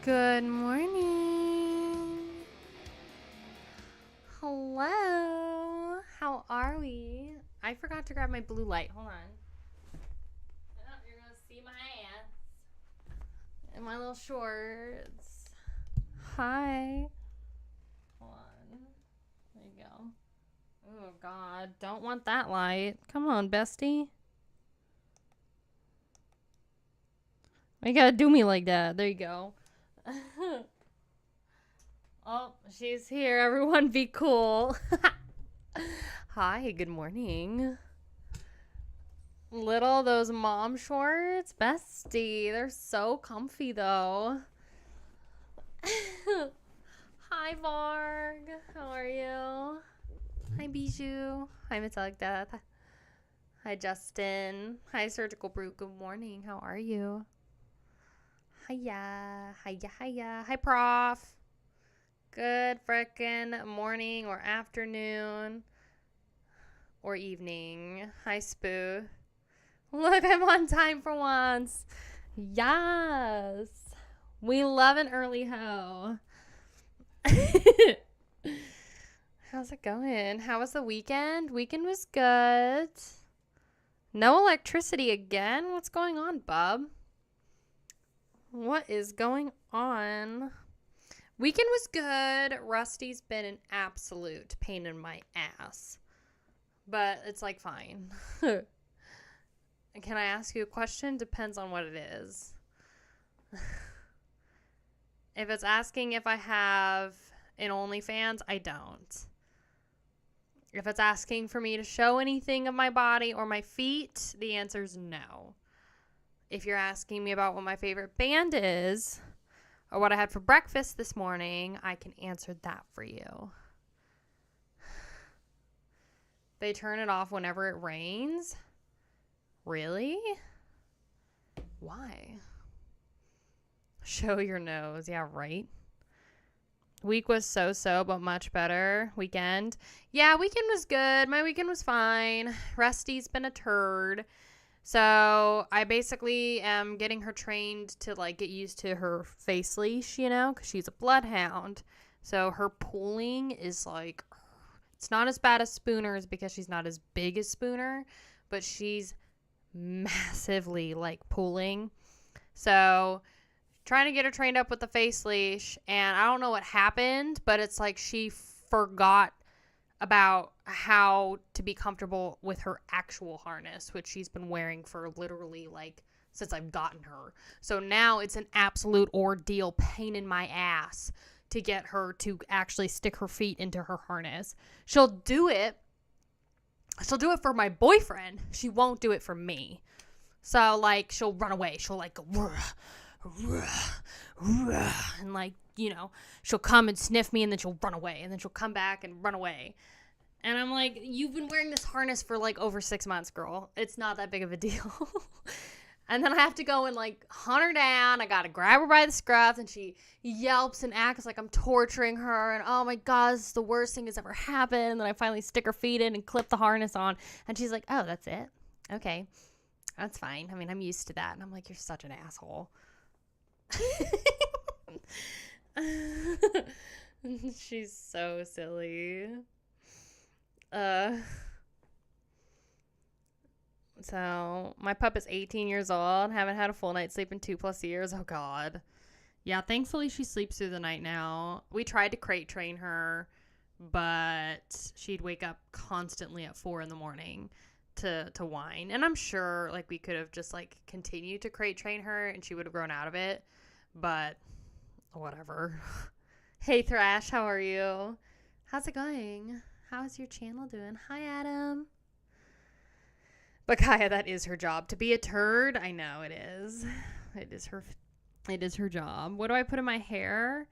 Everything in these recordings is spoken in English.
Good morning. Hello. How are we? I forgot to grab my blue light. Hold on. Oh, you're going to see my ass. And my little shorts. Hi. Hold on. There you go. Oh, God. Don't want that light. Come on, bestie. Why you gotta do me like that? There you go. Oh, she's here. Everyone be cool. Hi, good morning. Little, those mom shorts. Bestie, they're so comfy though. Hi, Varg. How are you? Hi, Bijou. Hi, Metallic Death. Hi, Justin. Hi, Surgical Brute. Good morning. How are you? Hiya. Hiya, hiya. Hi, Prof. Good frickin' morning or afternoon or evening. Hi, Spoo. Look, I'm on time for once. Yes. We love an early hoe. How's it going? How was the weekend? Weekend was good. No electricity again? What's going on, bub? What is going on? Weekend was good. Rusty's been an absolute pain in my ass. But it's like fine. Can I ask you a question? Depends on what it is. If it's asking if I have an OnlyFans, I don't. If it's asking for me to show anything of my body or my feet, the answer is no. If you're asking me about what my favorite band is, or what I had for breakfast this morning, I can answer that for you. They turn it off whenever it rains? Really? Why? Show your nose. Yeah, right. Week was so-so, but much better. Weekend. Yeah, weekend was good. My weekend was fine. Rusty's been a turd. So I basically am getting her trained to like get used to her face leash, you know, because she's a bloodhound. So her pulling is like, it's not as bad as Spooner's because she's not as big as Spooner, but she's massively like pulling. So trying to get her trained up with the face leash, and I don't know what happened, but it's like she forgot about how to be comfortable with her actual harness, which she's been wearing for literally like since I've gotten her. So now it's an absolute ordeal, pain in my ass to get her to actually stick her feet into her harness. She'll do it for my boyfriend. She won't do it for me. So like she'll run away. She'll like go and like, you know, she'll come and sniff me and then she'll run away and then she'll come back and run away. And I'm like, you've been wearing this harness for like over 6 months, girl. It's not that big of a deal. And then I have to go and like hunt her down. I gotta grab her by the scruff and she yelps and acts like I'm torturing her. And oh my God, this is the worst thing that's ever happened. And then I finally stick her feet in and clip the harness on. And she's like, oh, that's it? Okay. That's fine. I mean, I'm used to that. And I'm like, you're such an asshole. She's so silly. So my pup is 18 years old. Haven't had a full night's sleep in 2+ years. Oh God. Yeah, thankfully she sleeps through the night now. We tried to crate train her, but she'd wake up constantly at 4 a.m. to whine. And I'm sure like we could have just like continued to crate train her and she would have grown out of it, but whatever. Hey Thrash, how are you? How's it going? How's your channel doing? Hi Adam. But Kaya, that is her job. To be a turd, I know it is. It is her job. What do I put in my hair?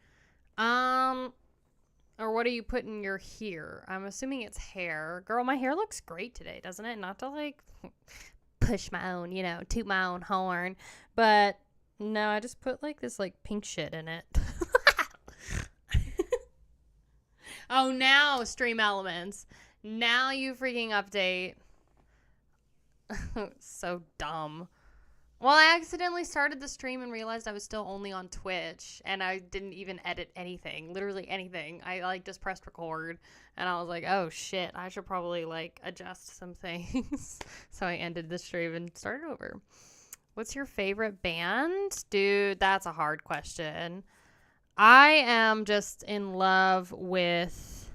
Or what do you put in your hair? I'm assuming it's hair. Girl, my hair looks great today, doesn't it? Not to like push my own, you know, toot my own horn. But no, I just put like this like pink shit in it. Oh, now Stream Elements. Now you freaking update. So dumb. Well, I accidentally started the stream and realized I was still only on Twitch, and I didn't even edit anything, literally anything. I like just pressed record, and I was like, oh shit, I should probably like adjust some things. So I ended the stream and started over. What's your favorite band? Dude, that's a hard question. I am just in love with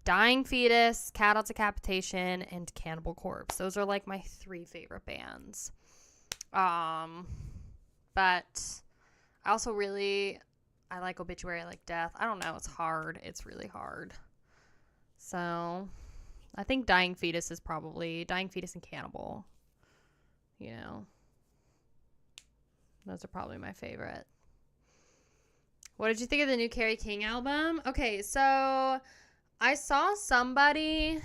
Dying Fetus, Cattle Decapitation, and Cannibal Corpse. Those are like my 3 favorite bands. But I also I like Obituary, I like Death. I don't know, it's hard. It's really hard. So I think Dying Fetus is probably Dying Fetus and Cannibal. You know, those are probably my favorite. What did you think of the new Carrie King album? Okay, so I saw somebody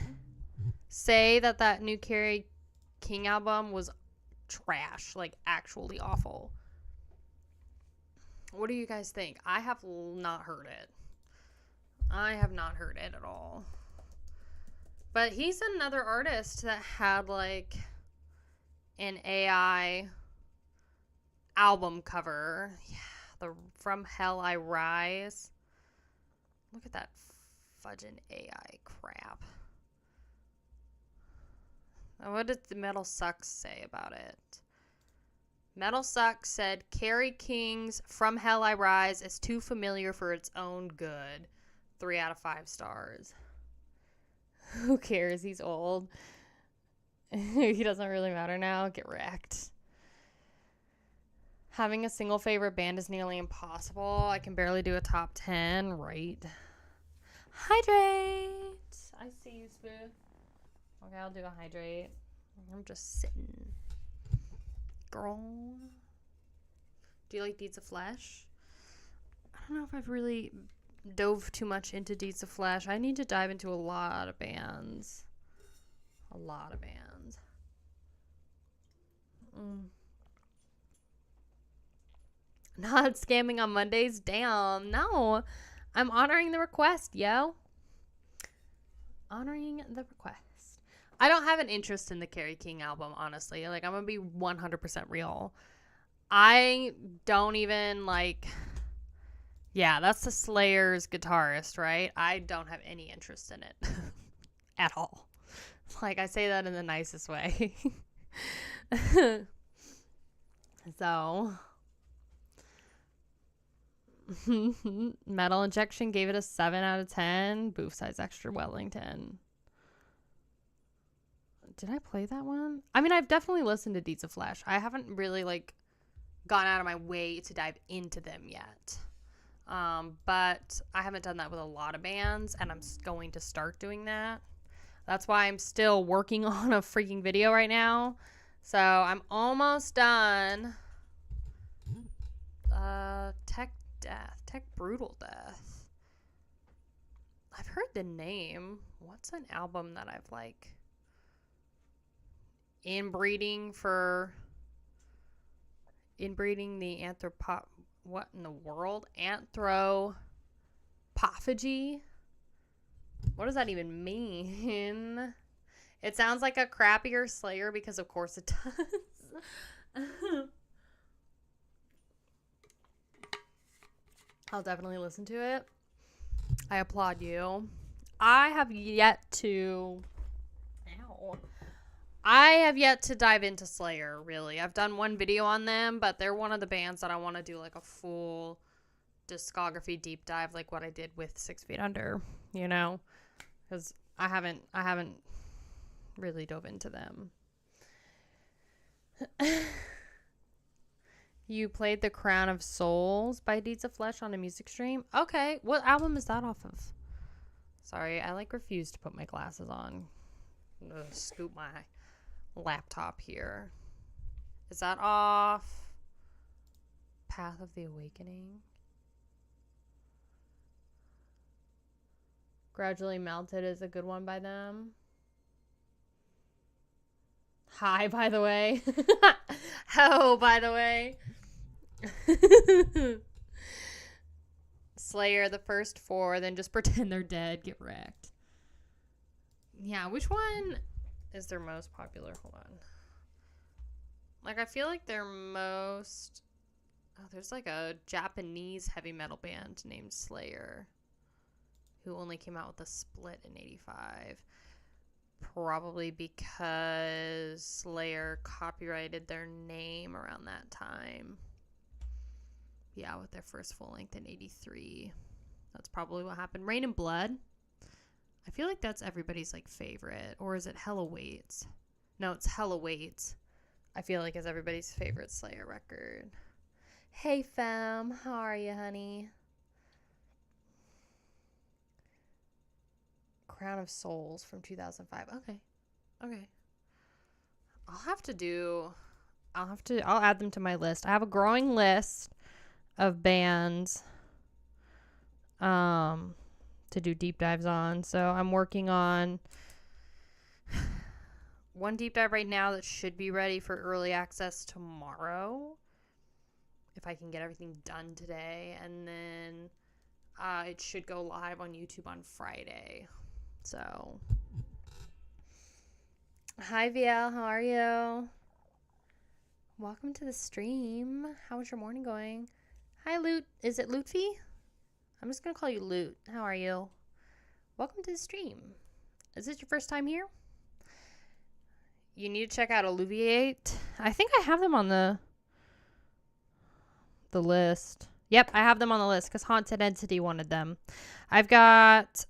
say that new Carrie King album was trash, like actually awful. What do you guys think? I have not heard it. I have not heard it at all. But he's another artist that had like an AI album cover. Yeah, the From Hell I Rise. Look at that fudging AI crap. What did the Metal Sucks say about it? Metal Sucks said, Carrie King's From Hell I Rise is too familiar for its own good. 3 out of 5 stars. Who cares? He's old. He doesn't really matter now. Get wrecked. Having a single favorite band is nearly impossible. I can barely do a top 10. Right. Hydrate. I see you, Spoo. Okay, I'll do a hydrate. I'm just sitting. Girl. Do you like Deeds of Flesh? I don't know if I've really dove too much into Deeds of Flesh. I need to dive into a lot of bands. A lot of bands. Not scamming on Mondays? Damn. No. I'm honoring the request, yo. Honoring the request. I don't have an interest in the Carrie King album, honestly. Like, I'm going to be 100% real. I don't even, like... Yeah, that's the Slayer's guitarist, right? I don't have any interest in it. At all. Like, I say that in the nicest way. So... Metal Injection gave it a 7 out of 10. Booth Size Extra Wellington. Did I play that one? I mean, I've definitely listened to Deeds of Flesh. I haven't really, like, gone out of my way to dive into them yet. But I haven't done that with a lot of bands, and I'm going to start doing that. That's why I'm still working on a freaking video right now. So I'm almost done. Tech Brutal Death. I've heard the name. What's an album that I've, like... Inbreeding the what in the world? Anthropophagy? What does that even mean? It sounds like a crappier Slayer because of course it does. I'll definitely listen to it. I applaud you. I have yet to dive into Slayer, really. I've done one video on them, but they're one of the bands that I want to do like a full discography deep dive, like what I did with 6 Feet Under, you know? Because I haven't really dove into them. You played The Crown of Souls by Deeds of Flesh on a music stream? Okay, what album is that off of? Sorry, I like refuse to put my glasses on. I'm gonna scoop my laptop here. Is that off Path of the Awakening? Gradually Melted is a good one by them. Hi, by the way. Ho, by the way. Slayer, the first 4, then just pretend they're dead. Get wrecked. Yeah, which one is their most popular? Hold on. Like, I feel like they're most... Oh, there's like a Japanese heavy metal band named Slayer who only came out with a split in 85. Probably because Slayer copyrighted their name around that time. Yeah, with their first full length in 83. That's probably what happened. Rain and Blood. I feel like that's everybody's like favorite. Or is it Hella Waits? No, it's Hella Waits. I feel like is everybody's favorite Slayer record. Hey fam, how are you, honey? Crown of Souls from 2005. Okay. I'll add them to my list. I have a growing list of bands to do deep dives on. So I'm working on one deep dive right now that should be ready for early access tomorrow, if I can get everything done today. And then it should go live on YouTube on Friday. So, hi VL, how are you? Welcome to the stream. How was your morning going? Hi Loot, is it Lootfee? I'm just gonna call you Loot. How are you? Welcome to the stream. Is this your first time here? You need to check out Alluviate. I think I have them on the list. Yep, I have them on the list because Haunted Entity wanted them. I've got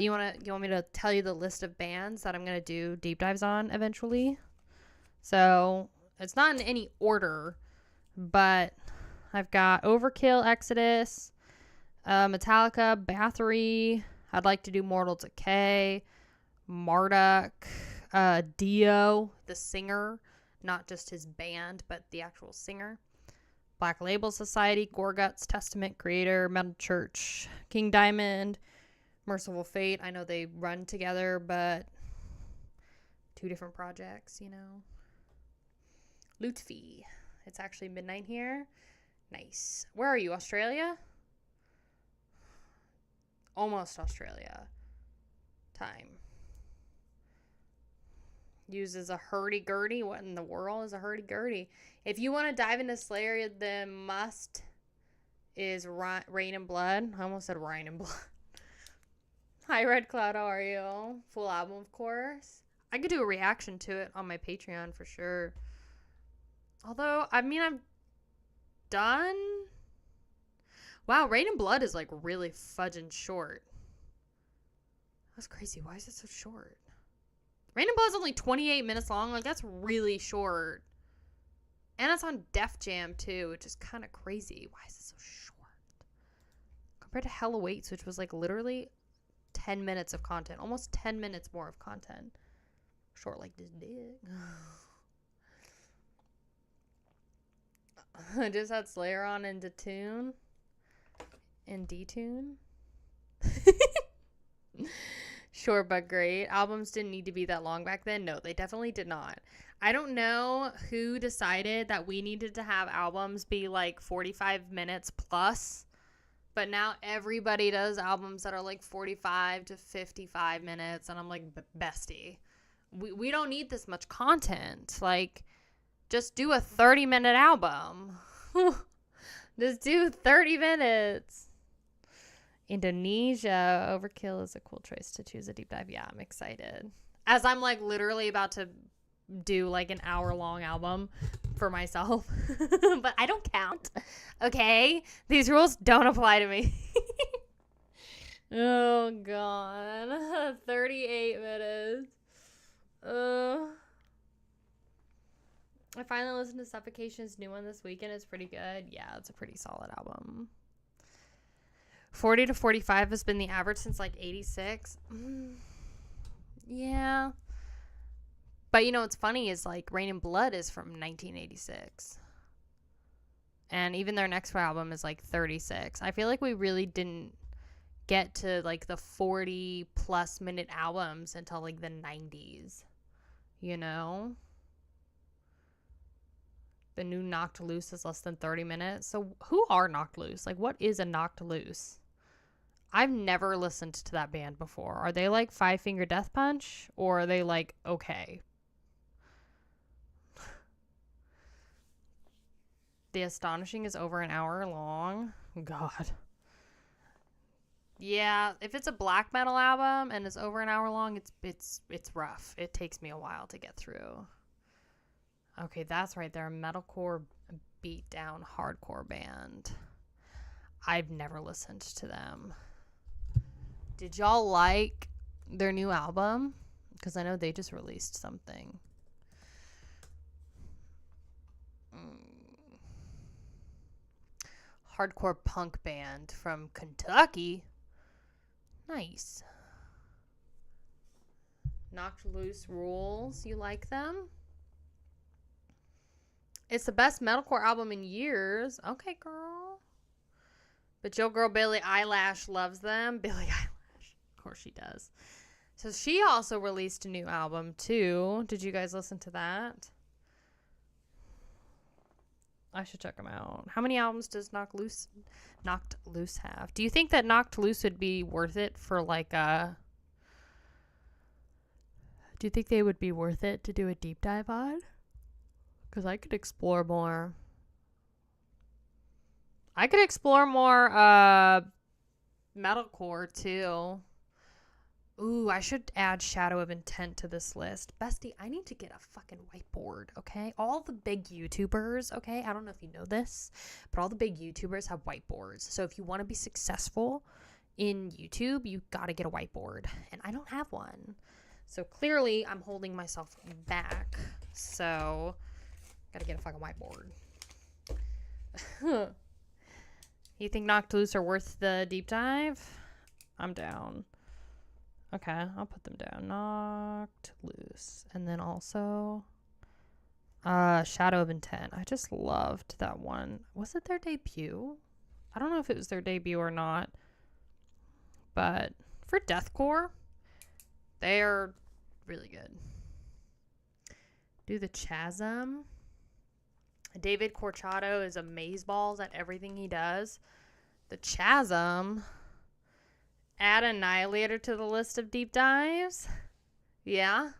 you want me to tell you the list of bands that I'm gonna do deep dives on eventually? So it's not in any order, but I've got Overkill, Exodus, Metallica, Bathory. I'd like to do Mortal Decay, Marduk, Dio, the singer, not just his band, but the actual singer. Black Label Society, Gorguts, Testament, Creator, Metal Church, King Diamond, Merciful Fate. I know they run together, but two different projects, you know. Lootfee. It's actually midnight here. Nice. Where are you? Australia? Almost Australia. Time. Uses a hurdy-gurdy. What in the world is a hurdy-gurdy? If you want to dive into Slayer, the must is Rain and Blood. I almost said Rain and Blood. Hi, Red Cloud. How are you? Full album, of course. I could do a reaction to it on my Patreon for sure. Although, I mean, I'm done. Wow, Rain and Blood is like really fudging short. That's crazy. Why is it so short? Rain and Blood's only 28 minutes long. Like, that's really short. And it's on Def Jam, too, which is kind of crazy. Why is it so short? Compared to Hella Waits, which was, like, literally 10 minutes of content. Almost 10 minutes more of content. Short like this dick. I just had Slayer on in Detune. In Detune. Short but great. Albums didn't need to be that long back then. No, they definitely did not. I don't know who decided that we needed to have albums be like 45 minutes plus, but now everybody does albums that are like 45 to 55 minutes, and I'm like, bestie, we don't need this much content. Like, just do a 30-minute album. Just do 30 minutes. Indonesia. Overkill is a cool choice to choose a deep dive. Yeah, I'm excited. As I'm like literally about to do like an hour-long album for myself. But I don't count. Okay? These rules don't apply to me. Oh, God. 38 minutes. I finally listened to Suffocation's new one this weekend. It's pretty good. Yeah, it's a pretty solid album. 40 to 45 has been the average since like 86. Yeah. But you know what's funny is like Rain and Blood is from 1986. And even their next album is like 36. I feel like we really didn't get to like the 40 plus minute albums until like the 90s. You know? The new Knocked Loose is less than 30 minutes. So who are Knocked Loose? Like, what is a Knocked Loose? I've never listened to that band before. Are they like Five Finger Death Punch? Or are they like okay? The Astonishing is over an hour long. God. Yeah, if it's a black metal album and it's over an hour long, it's rough. It takes me a while to get through. Okay, that's right. They're a metalcore beatdown hardcore band. I've never listened to them. Did y'all like their new album? Because I know they just released something. Hardcore punk band from Kentucky. Nice. Knocked Loose rules. You like them? It's the best metalcore album in years. Okay, girl. But your girl Billie Eilish loves them. Billie Eilish. Of course she does. So she also released a new album too. Did you guys listen to that? I should check them out. How many albums does Knocked Loose have? Do you think that Knocked Loose would be worth it for like a... Do you think they would be worth it to do a deep dive on? Because I could explore more. I could explore more metalcore too. Ooh, I should add Shadow of Intent to this list. Bestie, I need to get a fucking whiteboard, okay? All the big YouTubers, okay? I don't know if you know this, but all the big YouTubers have whiteboards. So if you want to be successful in YouTube, you got to get a whiteboard. And I don't have one. So clearly, I'm holding myself back. So, got to get a fucking whiteboard. You think Knocked Loose are worth the deep dive? I'm down. Okay, I'll put them down. Knocked Loose. And then also Shadow of Intent. I just loved that one. Was it their debut? I don't know if it was their debut or not. But for deathcore, they are really good. Do the Chasm. David Corchado is amazeballs at everything he does. The Chasm... Add Annihilator to the list of deep dives. Yeah.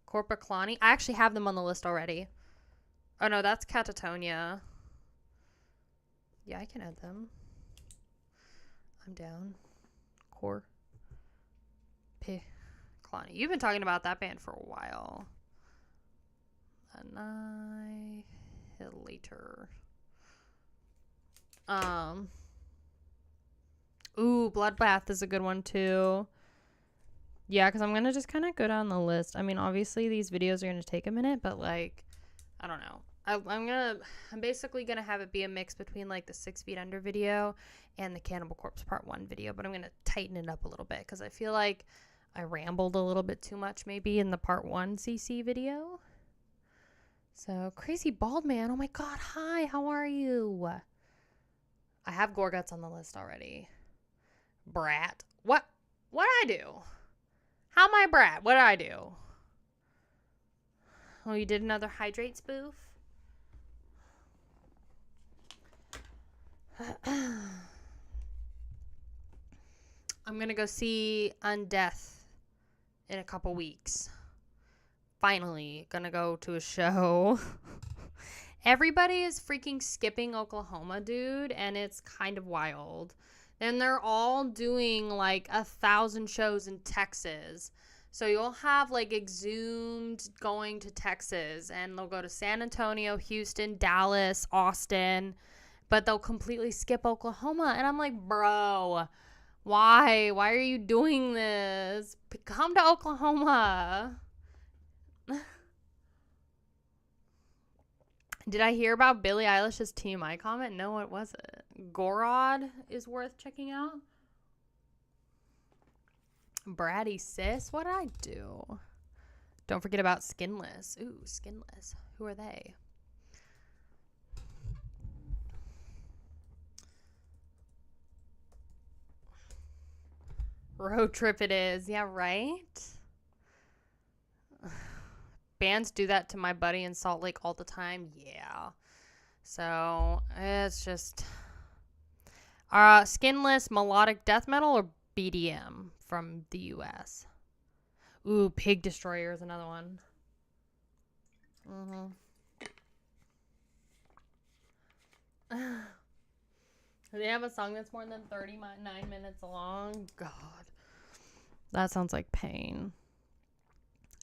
Corpaclani. I actually have them on the list already. Oh, no, that's Catatonia. Yeah, I can add them. I'm down. Corpaclani. You've been talking about that band for a while. Annihilator. Ooh, Bloodbath is a good one too. Yeah, because I'm going to just kind of go down the list. I mean, obviously these videos are going to take a minute, but like, I don't know. I'm basically going to have it be a mix between like the 6 Feet Under video and the Cannibal Corpse Part 1 video, but I'm going to tighten it up a little bit because I feel like I rambled a little bit too much maybe in the Part 1 CC video. So, Crazy Bald Man. Oh my God. Hi, how are you? I have Gorguts on the list already. Brat. What did I do? How am I Brat? What did I do? Oh, you did another Hydrate spoof? I'm gonna go see Undeath in a couple weeks. Finally, gonna go to a show. Everybody is freaking skipping Oklahoma, dude, and it's kind of wild. And they're all doing like 1,000 shows in Texas. So you'll have like Exhumed going to Texas, and they'll go to San Antonio, Houston, Dallas, Austin, but they'll completely skip Oklahoma. And I'm like, bro, why? Why are you doing this? Come to Oklahoma. Did I hear about Billie Eilish's TMI comment? No, what was it? Gorod is worth checking out. Bratty Sis, what did I do? Don't forget about Skinless. Ooh, Skinless. Who are they? Road trip it is. Yeah, right? Bands do that to my buddy in Salt Lake all the time. Yeah. So, it's just... Skinless melodic death metal or BDM from the US? Ooh, Pig Destroyer is another one. They have a song that's more than 39 minutes long. God. That sounds like pain.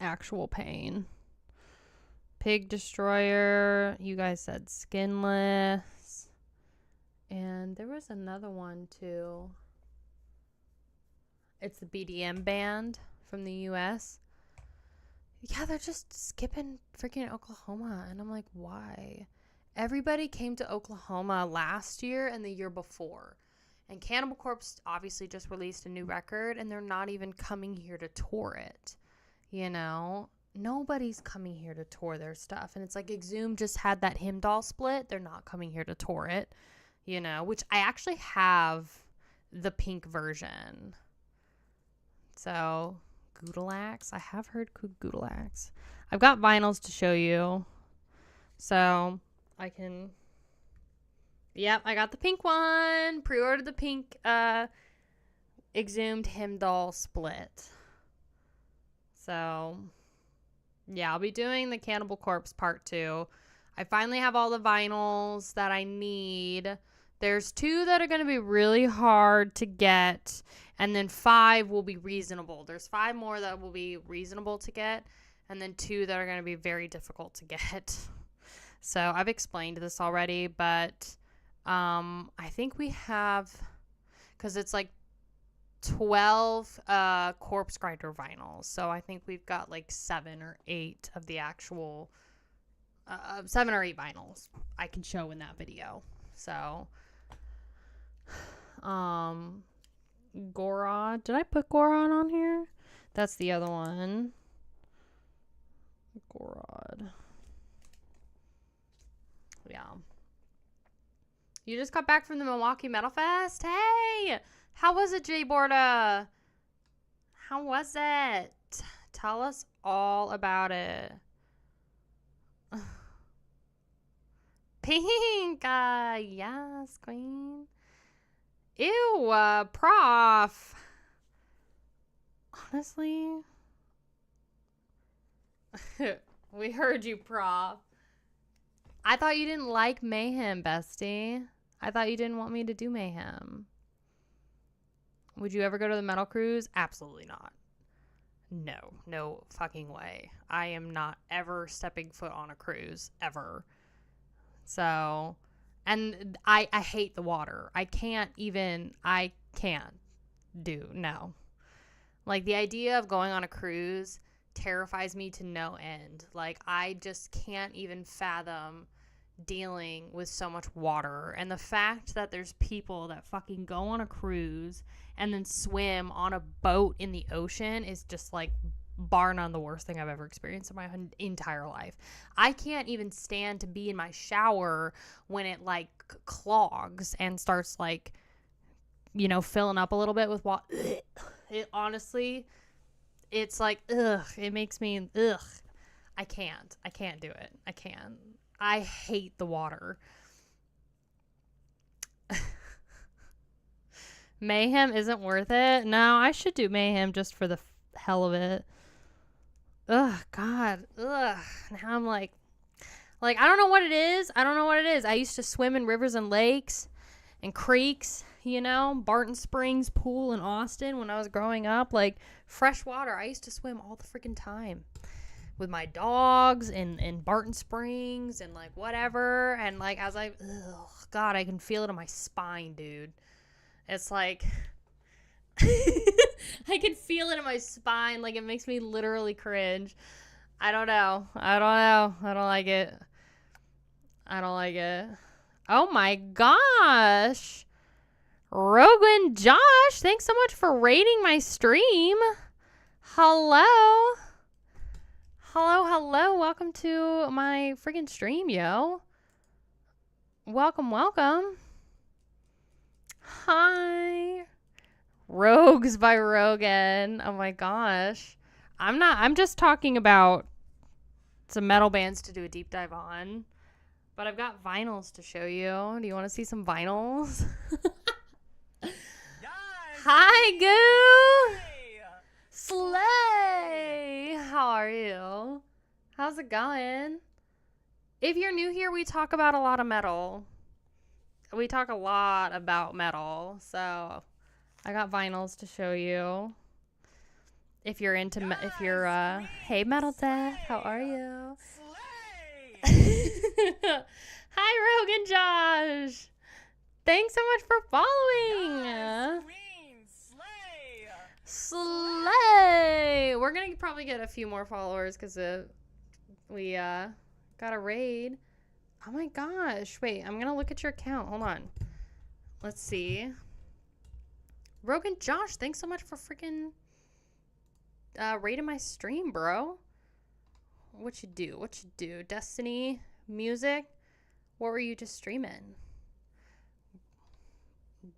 Actual pain. Pig Destroyer. You guys said Skinless. And there was another one too. It's the BDM band from the US. Yeah, they're just skipping freaking Oklahoma. And I'm like, why? Everybody came to Oklahoma last year and the year before. And Cannibal Corpse obviously just released a new record, and they're not even coming here to tour it. You know? Nobody's coming here to tour their stuff. And it's like Exhumed just had that Hymndall split. They're not coming here to tour it. You know? Which I actually have the pink version. So, Goodalax. I have heard Goodalax. I've got vinyls to show you. So, I can... Yep, I got the pink one. Pre-ordered the pink Exhumed Hymndall split. So, yeah, I'll be doing the Cannibal Corpse part 2. I finally have all the vinyls that I need. There's 2 that are going to be really hard to get, and then 5 will be reasonable. There's 5 more that will be reasonable to get, and then 2 that are going to be very difficult to get. So I've explained this already, but I think we have, because it's like 12 Corpse Grinder vinyls. So I think we've got like 7 or 8 of the actual 7 or 8 vinyls I can show in that video. So Gorod. Did I put Gorod on here? That's the other one. Gorod. Yeah. You just got back from the Milwaukee Metal Fest? Hey! How was it, Jay Borda? How was it? Tell us all about it. Pink! Yes, queen. Ew, prof. Honestly. We heard you, prof. I thought you didn't like Mayhem, bestie. I thought you didn't want me to do Mayhem. Would you ever go to the Metal Cruise? Absolutely not. No fucking way. I am not ever stepping foot on a cruise, ever. So, and I hate the water. I can't do, no. Like, the idea of going on a cruise terrifies me to no end. Like, I just can't even fathom dealing with so much water. And the fact that there's people that fucking go on a cruise and then swim on a boat in the ocean is just like bar none the worst thing I've ever experienced in my entire life. I can't even stand to be in my shower when it like clogs and starts like, you know, filling up a little bit with water. It honestly, it's like, ugh, it makes me, ugh. I can't do it. I hate the water. Mayhem isn't worth it. No, I should do Mayhem just for the hell of it. Ugh, God. Ugh. Now I'm like, I don't know what it is. I used to swim in rivers and lakes and creeks, you know, Barton Springs pool in Austin when I was growing up. Like, fresh water. I used to swim all the freaking time with my dogs in Barton Springs and, like, whatever. And, like, as I, ugh, God, I can feel it in my spine, dude. It's like, I can feel it in my spine. Like, it makes me literally cringe. I don't know. I don't like it. Oh my gosh. Rogan Josh, thanks so much for rating my stream. Hello. Welcome to my freaking stream, yo. Welcome. Hi. Rogues by Rogan. Oh my gosh. I'm just talking about some metal bands to do a deep dive on. But I've got vinyls to show you. Do you want to see some vinyls? Hi, Goo! Hey. Slay! How are you? How's it going? If you're new here, we talk about a lot of metal. we talk a lot about metal, so I got vinyls to show you. If you're into, hey Metal Death, how are you? Hi, Rogan Josh. Thanks so much for following. Slay. We're gonna probably get a few more followers because we got a raid. Oh my gosh. Wait, I'm gonna look at your account. Hold on. Let's see. Rogan Josh, thanks so much for freaking raiding my stream, bro. What you do? Destiny music? What were you just streaming?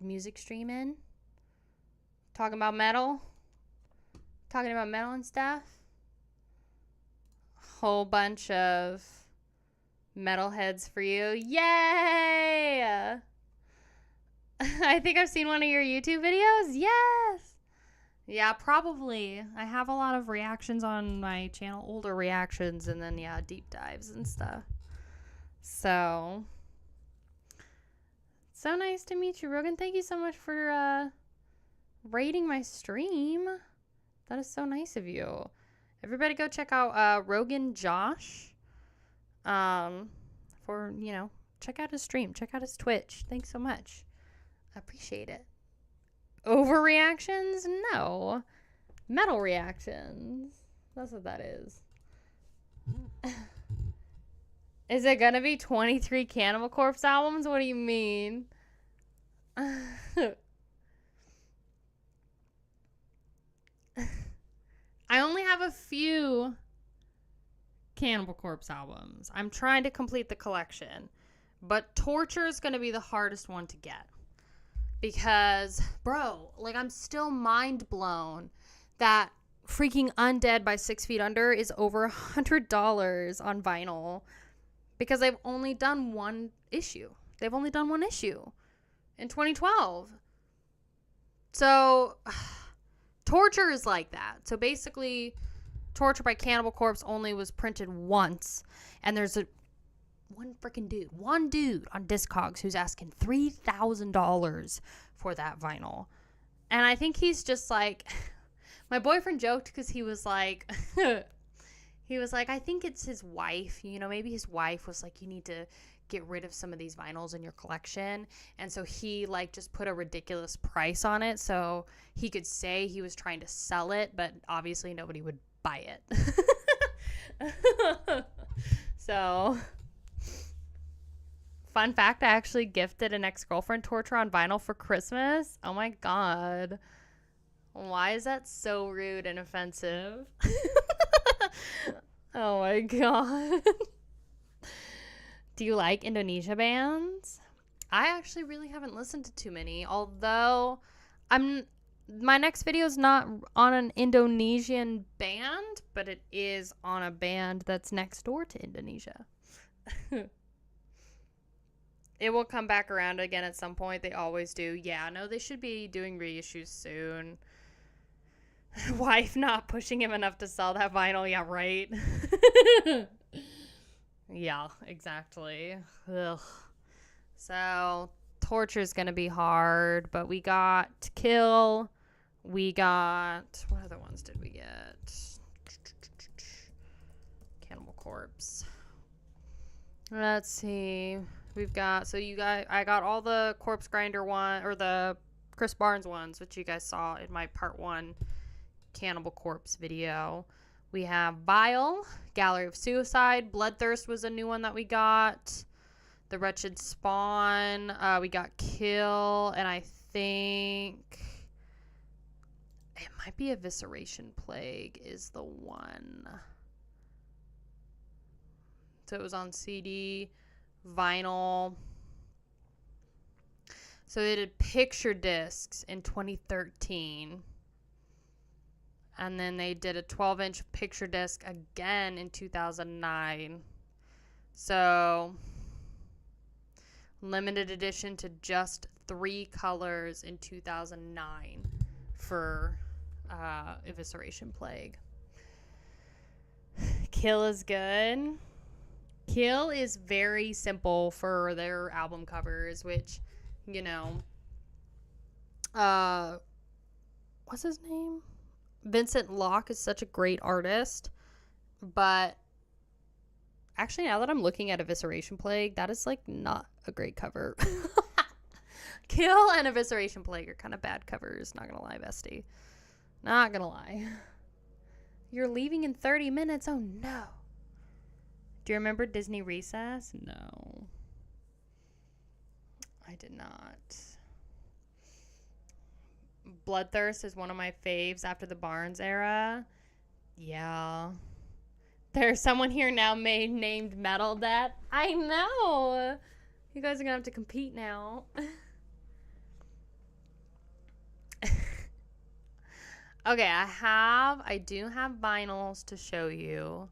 Music streaming? Talking about metal? Talking about metal and stuff? Whole bunch of metalheads for you. Yay! I think I've seen one of your YouTube videos. Yes! Yeah, probably. I have a lot of reactions on my channel, older reactions, and then, yeah, deep dives and stuff. So nice to meet you, Rogan. Thank you so much for rating my stream. That is so nice of you. Everybody go check out Rogan Josh. For, check out his stream. Check out his Twitch. Thanks so much. I appreciate it. Overreactions? No. Metal reactions. That's what that is. Is it gonna be 23 Cannibal Corpse albums? What do you mean? I only have a few Cannibal Corpse albums. I'm trying to complete the collection. But Torture is going to be the hardest one to get. Because, bro, I'm still mind blown that freaking Undead by 6 Feet Under is over $100 on vinyl. Because they've only done one issue. They've only done one issue in 2012. So, Torture is like that. So basically, Torture by Cannibal Corpse only was printed once. And there's one dude on Discogs who's asking $3,000 for that vinyl. And I think he's just like, my boyfriend joked because he was like, I think it's his wife. Maybe his wife was like, you need to get rid of some of these vinyls in your collection. And so he just put a ridiculous price on it so he could say he was trying to sell it, but obviously nobody would buy it. So, fun fact, I actually gifted an ex-girlfriend Torture on vinyl for Christmas. Oh my god. Why is that so rude and offensive? Oh my god. Do you like Indonesia bands? I actually really haven't listened to too many, although my next video is not on an Indonesian band, but it is on a band that's next door to Indonesia. It will come back around again at some point. They always do. Yeah, no, they should be doing reissues soon. Wife not pushing him enough to sell that vinyl. Yeah, right. Yeah, exactly. Ugh. So, Torture is going to be hard, but we got Kill. We got, what other ones did we get? Cannibal Corpse. Let's see. We've got, I got all the Corpse Grinder one, or the Chris Barnes ones, which you guys saw in my part 1 Cannibal Corpse video. We have Vile, Gallery of Suicide, Bloodthirst was a new one that we got. The Wretched Spawn, we got Kill, and I think it might be Evisceration Plague is the one. So it was on CD, vinyl. So they did picture discs in 2013. And then they did a 12-inch picture disc again in 2009. So, limited edition to just 3 colors in 2009 for Evisceration Plague. Kill is good. Kill is very simple for their album covers, which you know, what's his name? Vincent Locke is such a great artist, but actually, now that I'm looking at Evisceration Plague, that is, like, not a great cover. Kill and Evisceration Plague are kind of bad covers, not gonna lie, bestie. Not gonna lie. You're leaving in 30 minutes? Oh, no. Do you remember Disney Recess? No. I did not. Bloodthirst is one of my faves after the Barnes era. Yeah. There's someone here now named Metal Death. I know. You guys are going to have to compete now. Okay, I do have vinyls to show you.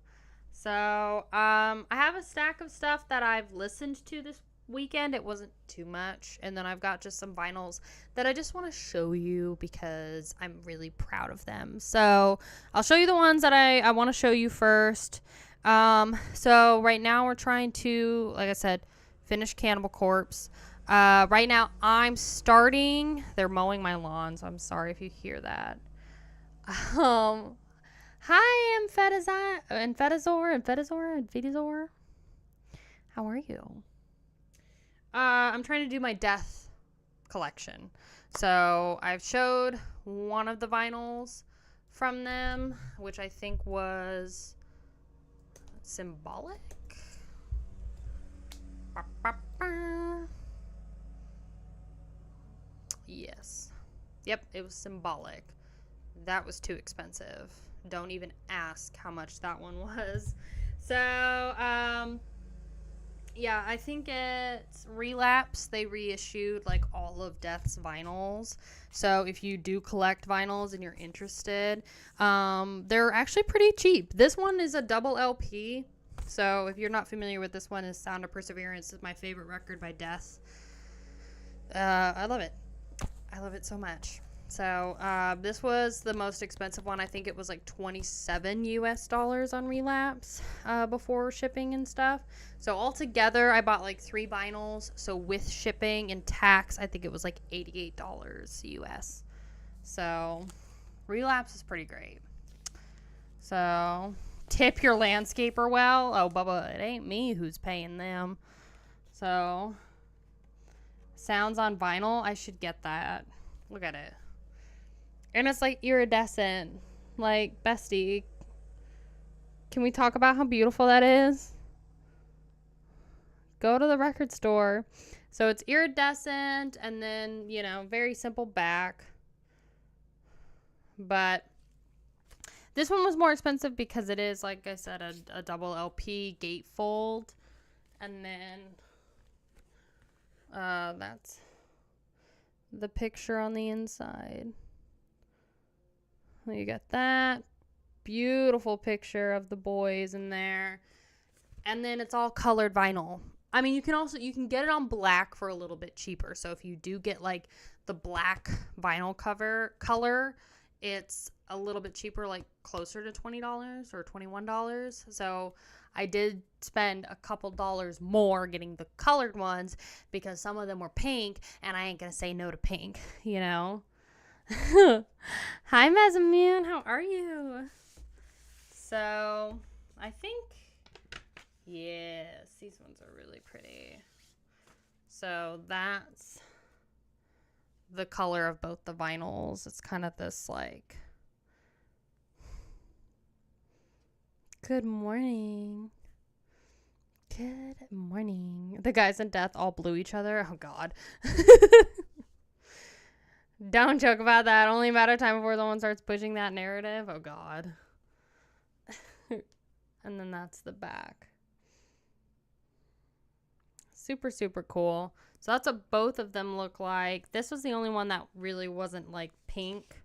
So, I have a stack of stuff that I've listened to this weekend. It wasn't too much. And then I've got just some vinyls that I just want to show you because I'm really proud of them. So, I'll show you the ones that I want to show you first. So right now we're trying to, like I said, finish Cannibal Corpse. Right now they're mowing my lawn, so I'm sorry if you hear that. Hi, Amphedazor. How are you? I'm trying to do my death collection. So I've showed one of the vinyls from them, which I think was Symbolic. Yes. Yep, it was Symbolic. That was too expensive. Don't even ask how much that one was. So, yeah, I think it's Relapse. They reissued like all of Death's vinyls. So if you do collect vinyls and you're interested, they're actually pretty cheap. This one is a double LP. So if you're not familiar with this one, is Sound of Perseverance. This is my favorite record by Death. I love it. I love it so much. So this was the most expensive one. I think it was like $27 US on Relapse before shipping and stuff. So altogether, I bought like 3 vinyls. So with shipping and tax, I think it was like $88 US. So Relapse is pretty great. So tip your landscaper well. Oh, Bubba, it ain't me who's paying them. So sounds on vinyl. I should get that. Look at it. And it's like iridescent. Like, bestie, can we talk about how beautiful that is? Go to the record store. So it's iridescent and then, you know, very simple back. But this one was more expensive because it is, like I said, a double LP gatefold. And then that's the picture on the inside. You got that beautiful picture of the boys in there. And then it's all colored vinyl. I mean, you can get it on black for a little bit cheaper. So if you do get like the black vinyl color, it's a little bit cheaper, like closer to $20 or $21. So I did spend a couple dollars more getting the colored ones because some of them were pink and I ain't gonna say no to pink, you know? Hi, Mezzamune. How are you? So, I think, yes, these ones are really pretty. So, that's the color of both the vinyls. It's kind of this, like, good morning. Good morning. The guys in Death all blew each other. Oh, God. Don't joke about that. Only a matter of time before someone starts pushing that narrative. Oh, God. And then that's the back. Super, super cool. So that's what both of them look like. This was the only one that really wasn't, like, pink.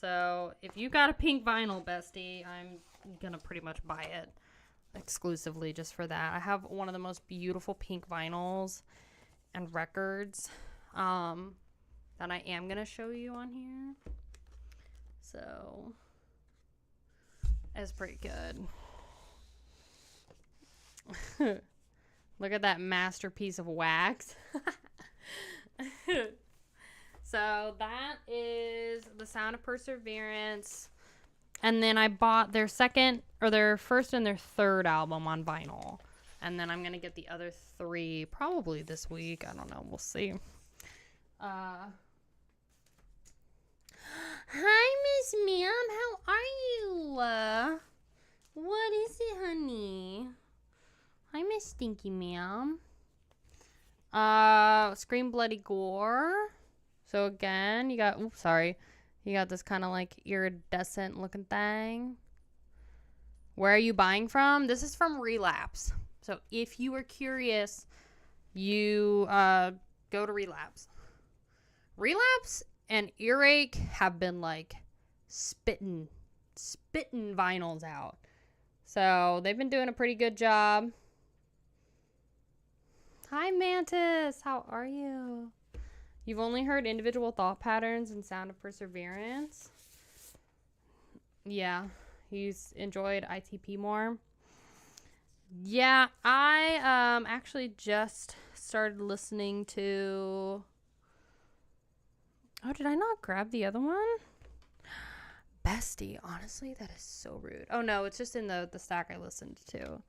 So if you got a pink vinyl, bestie, I'm going to pretty much buy it exclusively just for that. I have one of the most beautiful pink vinyls and records. That I am going to show you on here. So, it's pretty good. Look at that masterpiece of wax. So that is The Sound of Perseverance. And then I bought their first and their third album on vinyl. And then I'm going to get the other 3 probably this week. I don't know. We'll see. Hi, Miss Ma'am. How are you? What is it, honey? Hi, Miss Stinky Ma'am. Scream Bloody Gore. So again, you got this kind of like iridescent looking thing. Where are you buying from? This is from Relapse. So if you were curious, you go to Relapse. Relapse and Earache have been like spitting vinyls out. So they've been doing a pretty good job. Hi, Mantis. How are you? You've only heard Individual Thought Patterns and Sound of Perseverance. Yeah, he's enjoyed ITP more. Yeah, I actually just started listening to... Oh, did I not grab the other one? Bestie, honestly, that is so rude. Oh, no, it's just in the stack I listened to.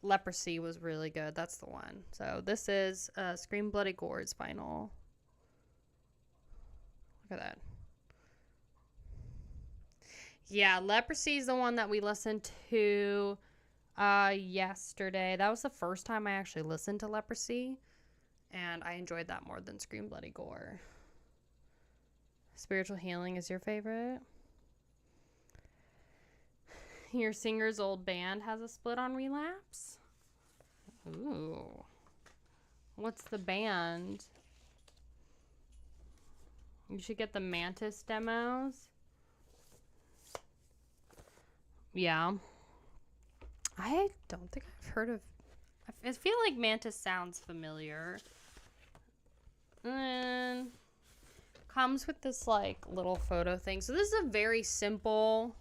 Leprosy was really good. That's the one. So this is Scream Bloody Gore's vinyl. Look at that. Yeah, Leprosy is the one that we listened to yesterday. That was the first time I actually listened to Leprosy, and I enjoyed that more than Scream Bloody Gore. Spiritual Healing is your favorite? Your singer's old band has a split on Relapse? Ooh. What's the band? You should get the Mantis demos. Yeah. I don't think I've heard of... I feel like Mantis sounds familiar. And comes with this like little photo thing. So this is a very simple...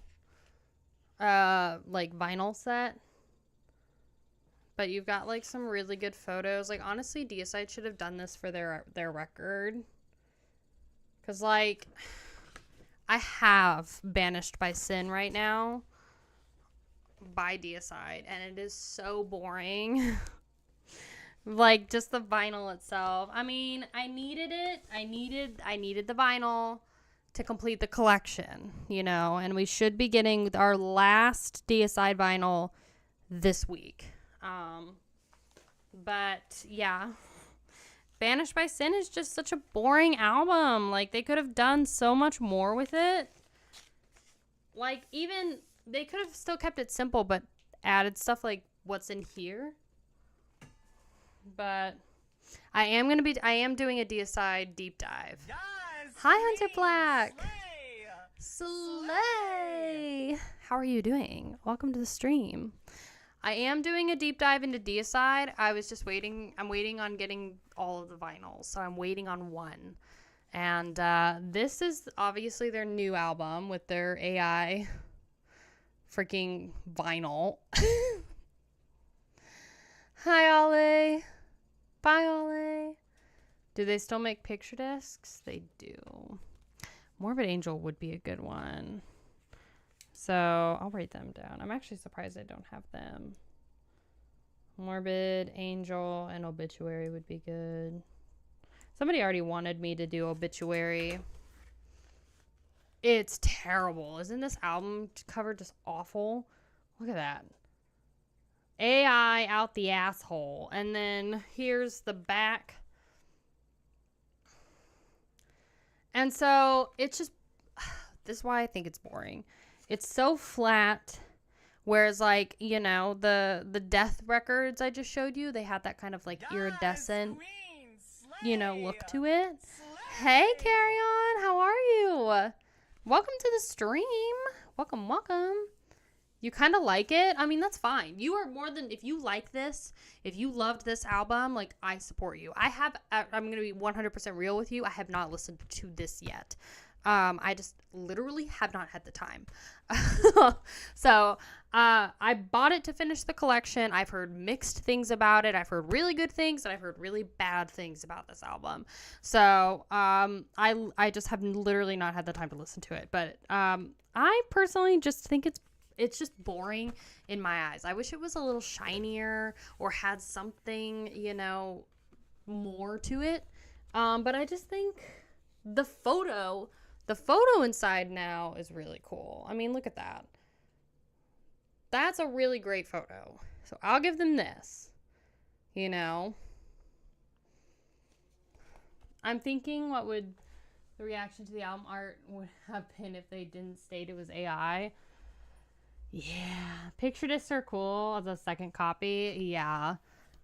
like vinyl set, but you've got like some really good photos. Like honestly, Deicide should have done this for their record, because like I have Banished by Sin right now by Deicide, and it is so boring. Like just the vinyl itself. I mean, I needed it. I needed the vinyl to complete the collection, you know, and we should be getting our last Deicide vinyl this week. But yeah, Banished by Sin is just such a boring album. Like they could have done so much more with it. Like even they could have still kept it simple, but added stuff like what's in here. But I am doing a Deicide deep dive. Yes! Hi, Hunter Black. Slay. How are you doing? Welcome to the stream. I am doing a deep dive into Deicide. I was just waiting. I'm waiting on getting all of the vinyls. So I'm waiting on one. And this is obviously their new album with their AI freaking vinyl. Hi, Ollie. Bye, Ollie. Do they still make picture discs? They do. Morbid Angel would be a good one. So I'll write them down. I'm actually surprised I don't have them. Morbid Angel and Obituary would be good. Somebody already wanted me to do Obituary. It's terrible. Isn't this album cover just awful? Look at that. AI out the asshole. And then here's the back. And so it's just, this is why I think it's boring. It's so flat. Whereas like, you know, the Death records I just showed you, they had that kind of like iridescent, you know, look to it. Slay. Hey, Carry On. How are you? Welcome to the stream. Welcome, welcome. You kind of like it? I mean, that's fine. You are more than, if you like this, if you loved this album, like, I support you. I'm going to be 100% real with you. I have not listened to this yet. I just literally have not had the time. So, I bought it to finish the collection. I've heard mixed things about it. I've heard really good things, and I've heard really bad things about this album. So I just have literally not had the time to listen to it. But I personally just think it's just boring in my eyes. I wish it was a little shinier or had something, more to it. But I just think the photo inside now is really cool. I mean, look at that. That's a really great photo. So I'll give them this. I'm thinking what would the reaction to the album art would have been if they didn't state it was AI. Yeah. Picture discs are cool as a second copy. Yeah.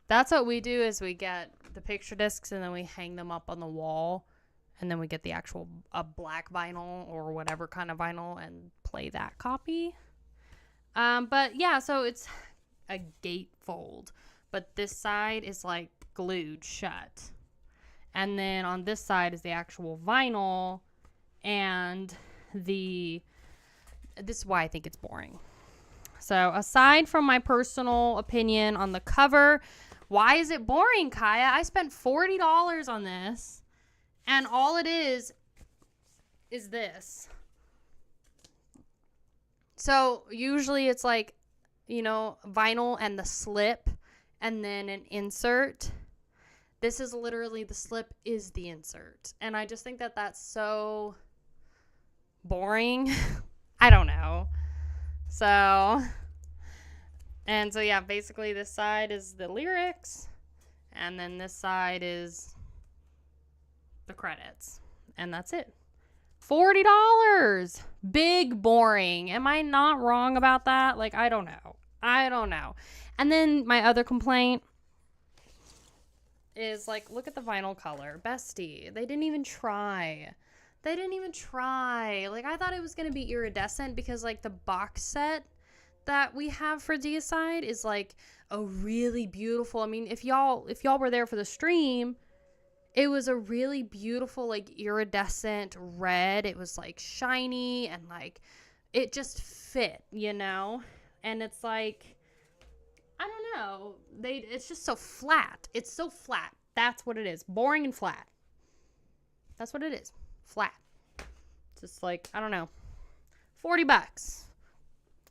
That's what we do is we get the picture discs and then we hang them up on the wall. And then we get the actual black vinyl or whatever kind of vinyl and play that copy. But yeah, so it's a gatefold, but this side is like glued shut. And then on this side is the actual vinyl, and this is why I think it's boring. So aside from my personal opinion on the cover, why is it boring, Kaya? I spent $40 on this, and all it is this. So usually it's like, vinyl and the slip and then an insert. This is literally the slip is the insert. And I just think that that's so boring. I don't know. So yeah, basically this side is the lyrics and then this side is the credits. And that's it. $40. Big boring. Am I not wrong about that? Like, I don't know. And then my other complaint is like, look at the vinyl color. Bestie. They didn't even try. Like, I thought it was going to be iridescent because like the box set that we have for Deicide is like a really beautiful. I mean, if y'all were there for the stream, it was a really beautiful, like, iridescent red. It was, like, shiny and, like, it just fit, And it's, like, I don't know. It's just so flat. It's so flat. That's what it is. Boring and flat. That's what it is. Flat. Just, like, I don't know. $40.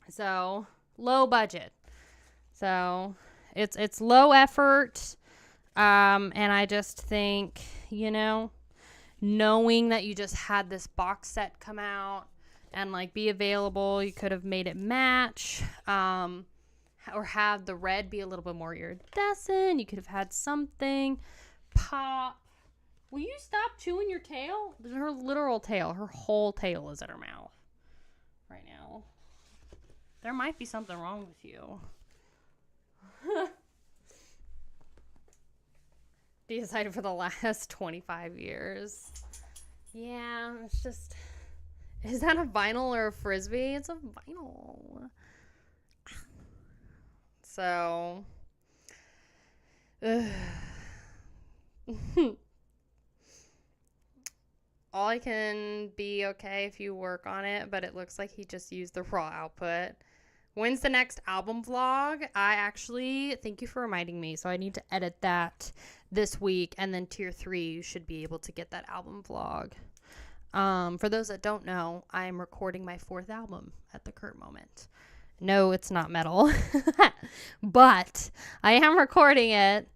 So, low budget. So, it's low effort. And I just think, knowing that you just had this box set come out and like be available, you could have made it match, or have the red be a little bit more iridescent. You could have had something pop. Will you stop chewing your tail? Her literal tail, her whole tail is in her mouth right now. There might be something wrong with you. Decided for the last 25 years. Yeah, it's just... Is that a vinyl or a frisbee? It's a vinyl. So... All I can be okay if you work on it, but it looks like he just used the raw output. When's the next album vlog? Thank you for reminding me. So I need to edit that this week. And then tier 3, you should be able to get that album vlog. For those that don't know, I'm recording my 4th album at the current moment. No, it's not metal. But I am recording it.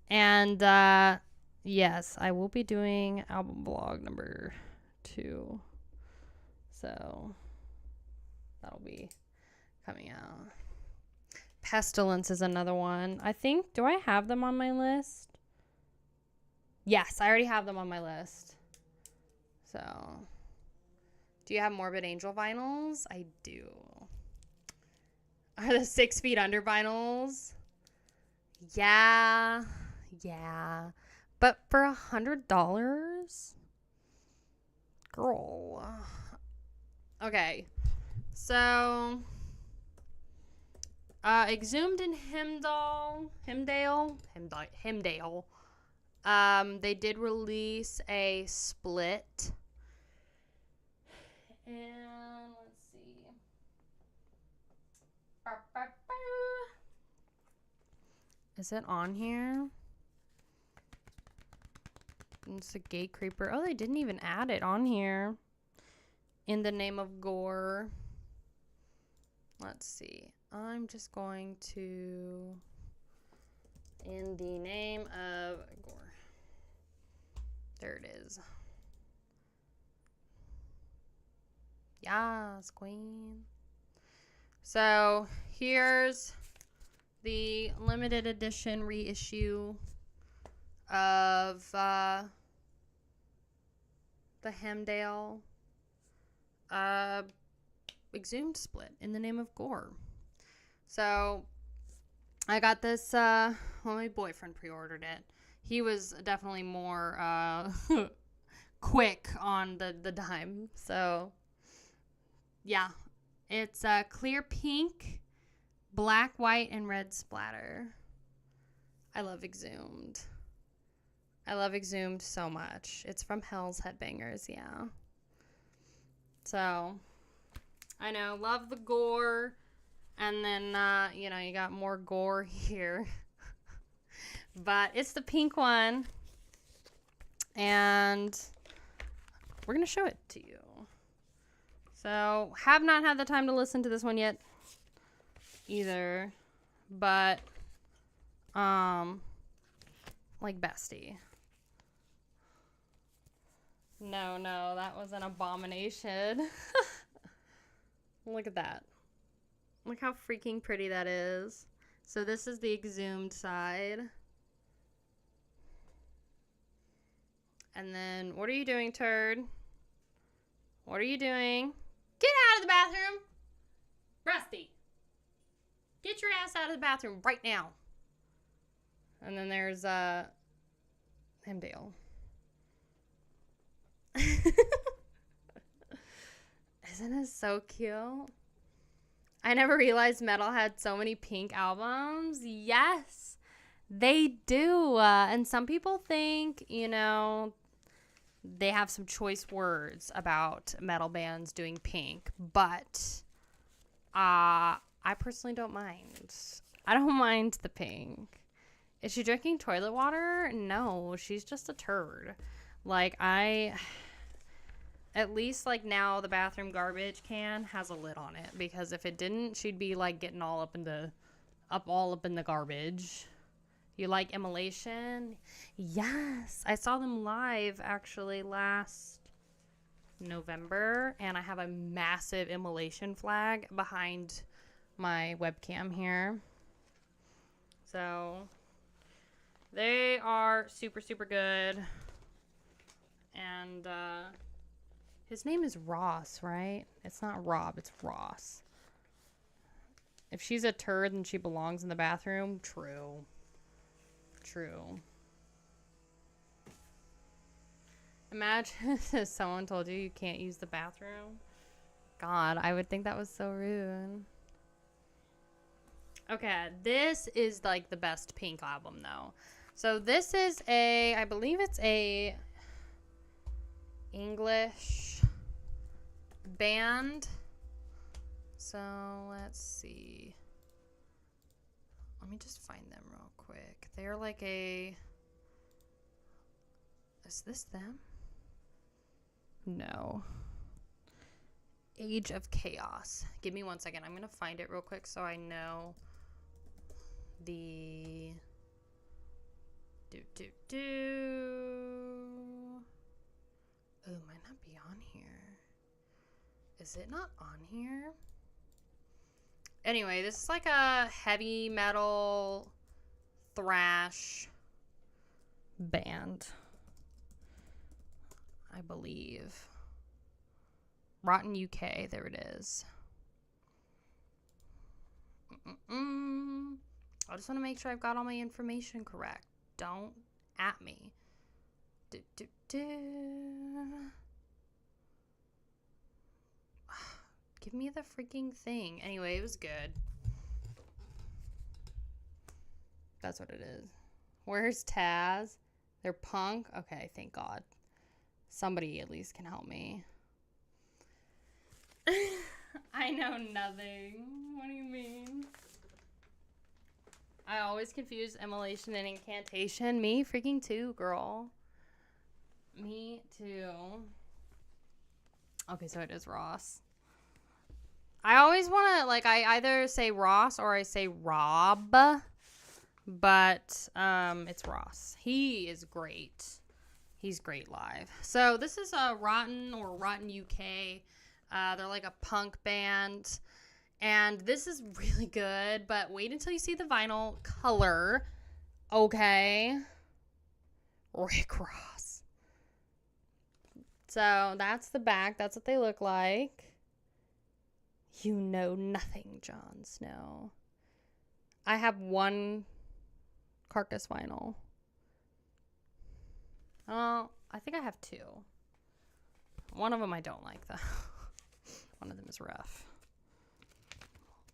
And yes, I will be doing album vlog number 2. So that'll be coming out. Pestilence is another one. I think, do I have them on my list? Yes, I already have them on my list. So, do you have Morbid Angel vinyls? I do. Are the 6 Feet Under vinyls? Yeah. But for $100? Girl. Okay. So... Exhumed in Hemdale. They did release a split. And let's see. Is it on here? It's a gate creeper. Oh, they didn't even add it on here. In the name of gore. Let's see. I'm just going to... In the name of gore. There it is. Yes, queen. So, here's the limited edition reissue of the Hemdale Exhumed split in the name of gore. So I got this, well, my boyfriend pre-ordered it. He was definitely more quick on the dime. So yeah, it's clear pink, black, white, and red splatter. I love Exhumed. I love Exhumed so much. It's from Hell's Headbangers, yeah. So, I know, love the gore. And then, you know, you got more gore here. But it's the pink one. And we're going to show it to you. So, have not had the time to listen to this one yet either. But, like bestie. No, that was an abomination. Look at that. Look how freaking pretty that is. So this is the Exhumed side. And then, what are you doing, turd? What are you doing? Get out of the bathroom! Rusty! Get your ass out of the bathroom right now. And then there's, Hemdale. Isn't it so cute? I never realized metal had so many pink albums. Yes, they do. And some people think, you know, they have some choice words about metal bands doing pink. But I personally don't mind. I don't mind the pink. Is she drinking toilet water? No, she's just a turd. Like, at least, like, now the bathroom garbage can has a lid on it. Because if it didn't, she'd be, like, getting all up in the garbage. You like Immolation? Yes. I saw them live, actually, last November. And I have a massive Immolation flag behind my webcam here. So, they are super, super good. And, his name is Ross, right? It's not Rob, it's Ross. If she's a turd and she belongs in the bathroom, true. True. Imagine if someone told you can't use the bathroom. God, I would think that was so rude. Okay, this is like the best pink album though. So this is I believe it's a English band. So let's see. Let me just find them real quick. They're like is this them? No. Age of Chaos. Give me 1 second. I'm gonna find it real quick so I know the Oh, it might not be on here. Is it not on here? Anyway, this is like a heavy metal thrash band, I believe. Rotten UK, there it is. I just want to make sure I've got all my information correct. Don't at me. Give me the freaking thing. Anyway, it was good. That's what it is. Where's Taz? They're punk? Okay, thank God. Somebody at least can help me. I know nothing. What do you mean? I always always confuse immolation and incantation. Me freaking too, girl. Me too. Okay, so it is Ross. I always want to, like, I either say Ross or I say Rob, but it's Ross. He is great. He's great live. So this is Rotten UK. They're like a punk band, and this is really good, but wait until you see the vinyl color. Okay. Rick Ross. So that's the back. That's what they look like. You know nothing, Jon Snow. I have one Carcass vinyl. Oh, I think I have two. One of them I don't like, though. One of them is rough.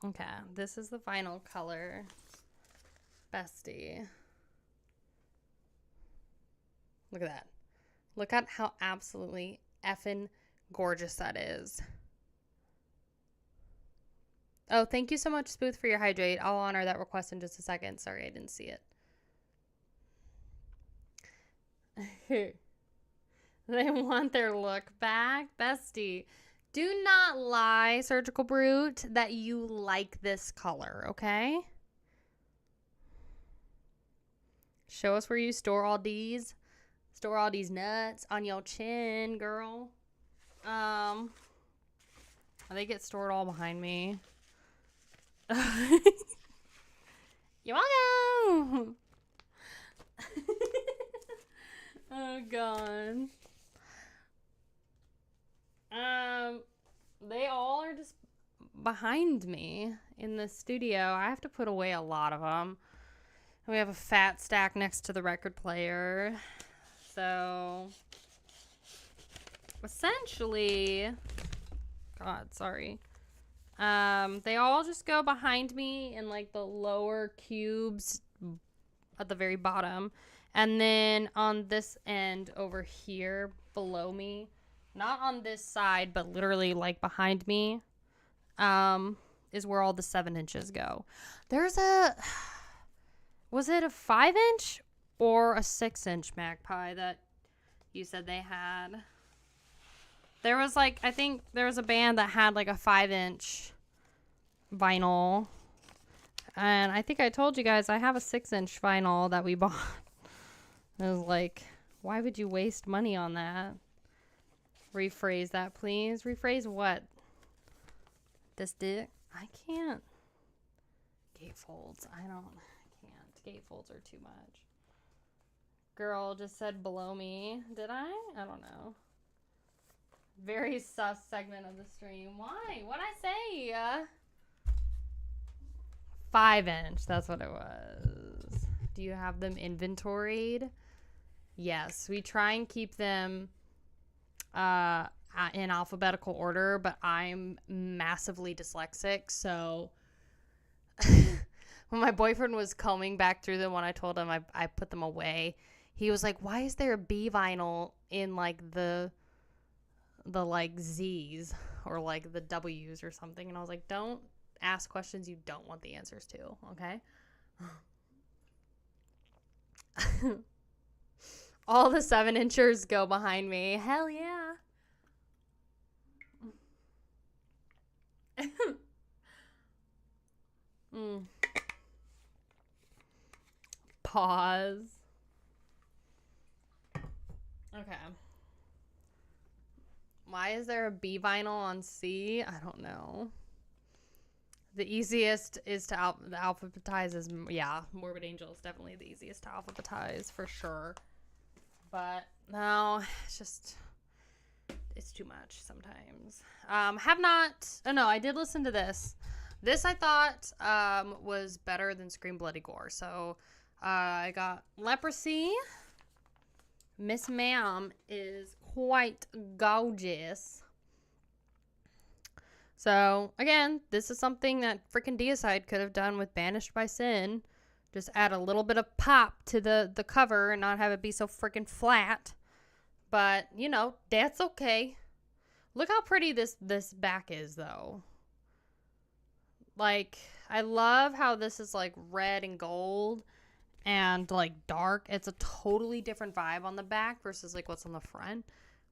Okay, this is the vinyl color. Bestie. Look at that. Look at how absolutely effing gorgeous that is. Oh, thank you so much, Spooth, for your hydrate. I'll honor that request in just a second. Sorry, I didn't see it. They want their look back. Bestie, do not lie, Surgical Brute, that you like this color, okay? Show us where you store all these. Store all these nuts on your chin, girl. They get stored all behind me. You're welcome. Oh god. They all are just behind me in the studio. I have to put away a lot of them. We have a fat stack next to the record player. So essentially, God, sorry. They all just go behind me in like the lower cubes at the very bottom. And then on this end over here below me, not on this side, but literally like behind me, is where all the 7 inches go. There's was it a 5-inch or a 6-inch Magpie that you said they had? There was like, I think there was a band that had like a 5-inch vinyl. And I think I told you guys I have a 6-inch vinyl that we bought. I was like, why would you waste money on that? Rephrase that, please. Rephrase what? This dick? I can't. Gatefolds. I can't. Gatefolds are too much. Girl just said below me. Did I? I don't know. Very sus segment of the stream. Why? What'd I say? 5-inch. That's what it was. Do you have them inventoried? Yes. We try and keep them in alphabetical order, but I'm massively dyslexic, so when my boyfriend was combing back through them when I told him I put them away, he was like, why is there a B vinyl in like the like Z's or like the W's or something? And I was like, don't ask questions you don't want the answers to, okay? All the 7-inchers go behind me. Hell yeah. Pause. Okay. Why is there a B vinyl on C? I don't know. The easiest is to alphabetize is, yeah, Morbid Angel is definitely the easiest to alphabetize for sure. But no, it's too much sometimes. I did listen to this. This I thought was better than Scream Bloody Gore. So I got Leprosy. Miss Ma'am is quite gorgeous. So again, this is something that freaking Deicide could have done with Banished by Sin. Just add a little bit of pop to the cover and not have it be so freaking flat. But, you know, that's okay. Look how pretty this back is, though. Like, I love how this is like red and gold and like dark. It's a totally different vibe on the back versus like what's on the front,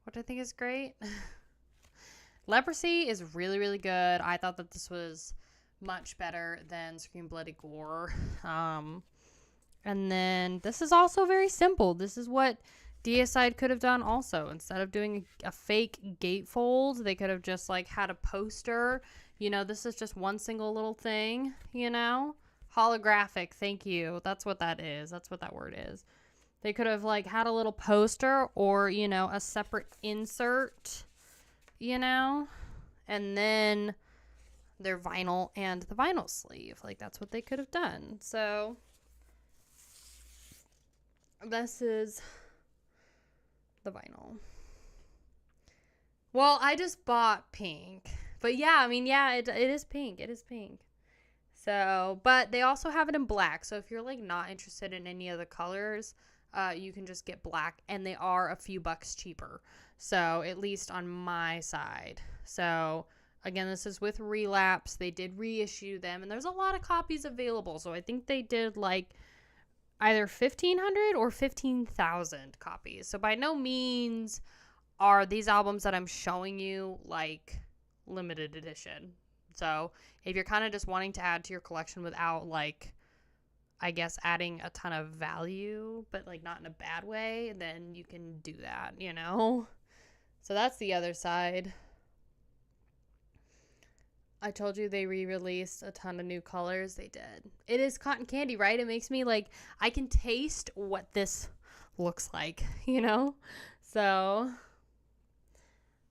which I think is great. Leprosy is really, really good. I thought that this was much better than Scream Bloody Gore. And then this is also very simple. This is what Deicide could have done also. Instead of doing a fake gatefold, they could have just like had a poster. You know, this is just one single little thing, you know? Holographic, thank you. That's what that is. That's what that word is. They could have like had a little poster or, you know, a separate insert, you know? And then their vinyl and the vinyl sleeve. Like, that's what they could have done. So this is the vinyl. Well, I just bought pink. But yeah, I mean, yeah, it is pink. It is pink. So, but they also have it in black. So if you're like not interested in any of the colors, you can just get black. And they are a few bucks cheaper. So at least on my side. So again, this is with Relapse. They did reissue them. And there's a lot of copies available. So I think they did like either 1,500 or 15,000 copies. So by no means are these albums that I'm showing you like limited edition. So if you're kind of just wanting to add to your collection without like, I guess, adding a ton of value, but like not in a bad way, then you can do that, you know? So that's the other side. I told you they re-released a ton of new colors. They did. It is cotton candy, right? It makes me like, I can taste what this looks like, you know? So,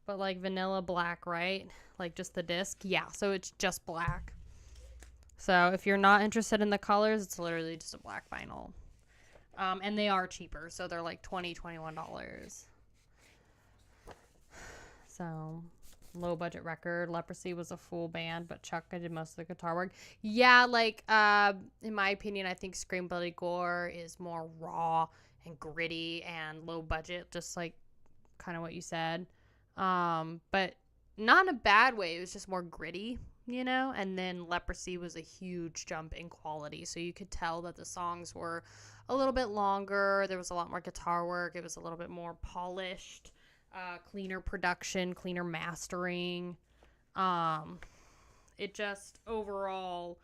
but like vanilla black, right? Like just the disc. Yeah, so it's just black. So if you're not interested in the colors, it's literally just a black vinyl. And they are cheaper. So they're like $20, $21. So low budget record. Leprosy was a full band, but Chuck did most of the guitar work. Yeah, like in my opinion, I think Scream Bloody Gore is more raw and gritty and low budget, just like kind of what you said. But not in a bad way. It was just more gritty, you know? And then Leprosy was a huge jump in quality. So you could tell that the songs were a little bit longer. There was a lot more guitar work. It was a little bit more polished. Cleaner production, cleaner mastering. It just overall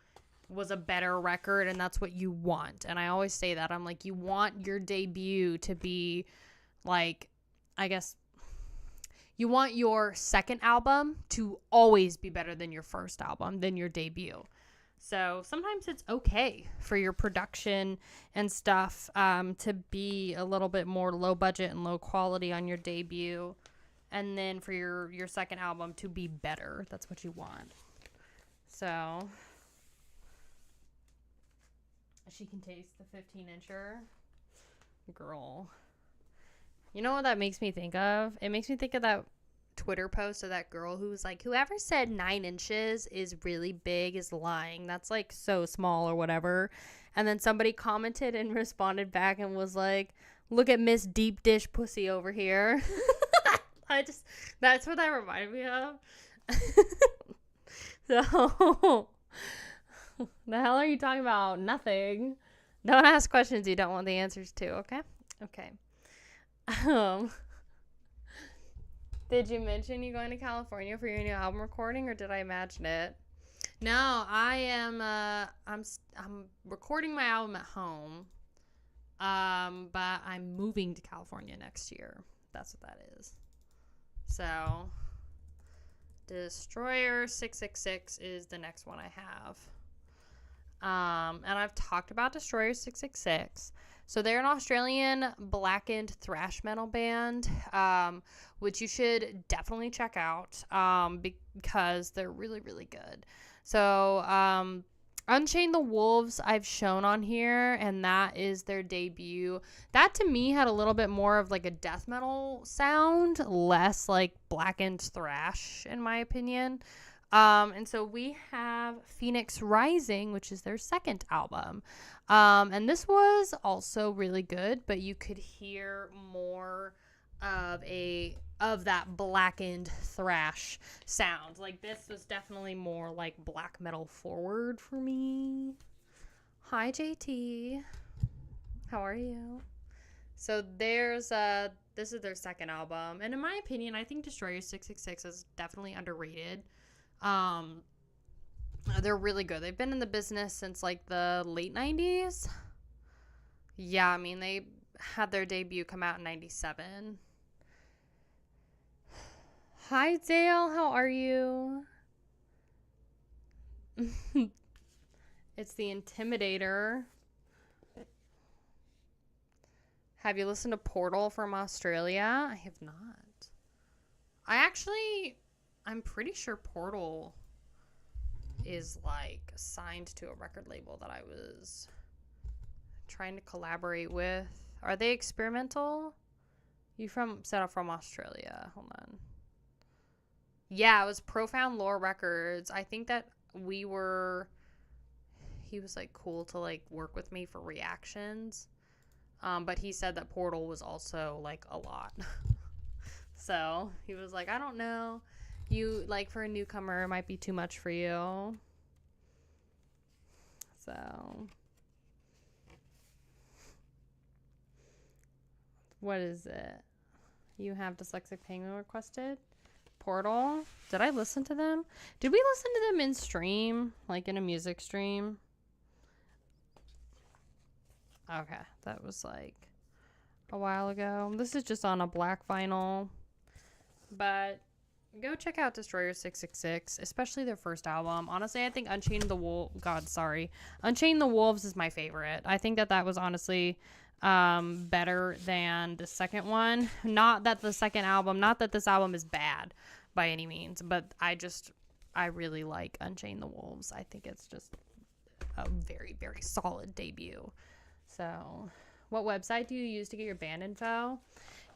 was a better record, and that's what you want. And I always say that. I'm like, you want your debut to be like, I guess, you want your second album to always be better than your first album, than your debut. So sometimes it's okay for your production and stuff to be a little bit more low budget and low quality on your debut. And then for your second album to be better. That's what you want. So she can taste the 15-incher. Girl. You know what that makes me think of? It makes me think of that Twitter post of that girl who was like, whoever said 9 inches is really big is lying. That's like so small or whatever. And then somebody commented and responded back and was like, look at Miss Deep Dish Pussy over here. That's what that reminded me of. So, the hell are you talking about? Nothing. Don't ask questions you don't want the answers to, okay? Okay. Did you mention you going to California for your new album recording, or did I imagine it? No, I am. I'm recording my album at home. But I'm moving to California next year. That's what that is. So, Destroyer 666 is the next one I have. And I've talked about Destroyer 666. So they're an Australian blackened thrash metal band, which you should definitely check out because they're really, really good. So Unchain the Wolves I've shown on here, and that is their debut. That to me had a little bit more of like a death metal sound, less like blackened thrash in my opinion. And so we have Phoenix Rising, which is their second album. And this was also really good, but you could hear more of that blackened thrash sound. Like, this was definitely more like black metal forward for me. Hi, JT. How are you? So there's this is their second album, and in my opinion, I think Destroyer 666 is definitely underrated. They're really good. They've been in the business since like the late 90s. Yeah, I mean, they had their debut come out in 97. Hi, Dale. How are you? It's the Intimidator. Have you listened to Portal from Australia? I have not. I'm pretty sure Portal is like signed to a record label that I was trying to collaborate with. Are they experimental? You set up from Australia. Hold on. Yeah, it was Profound Lore Records. I think that he was like cool to like work with me for reactions. But he said that Portal was also like a lot. So he was like, I don't know. You like for a newcomer, it might be too much for you. So what is it? You have Dyslexic Penguin requested? Portal? Did I listen to them? Did we listen to them in stream? Like in a music stream? Okay, that was like a while ago. This is just on a black vinyl. But go check out Destroyer 666, especially their first album. Honestly, I think Unchained the Wolves is my favorite. I think that was honestly better than the second one. Not that this album is bad by any means, but I really like Unchained the Wolves. I think it's just a very, very solid debut. So, what website do you use to get your band info?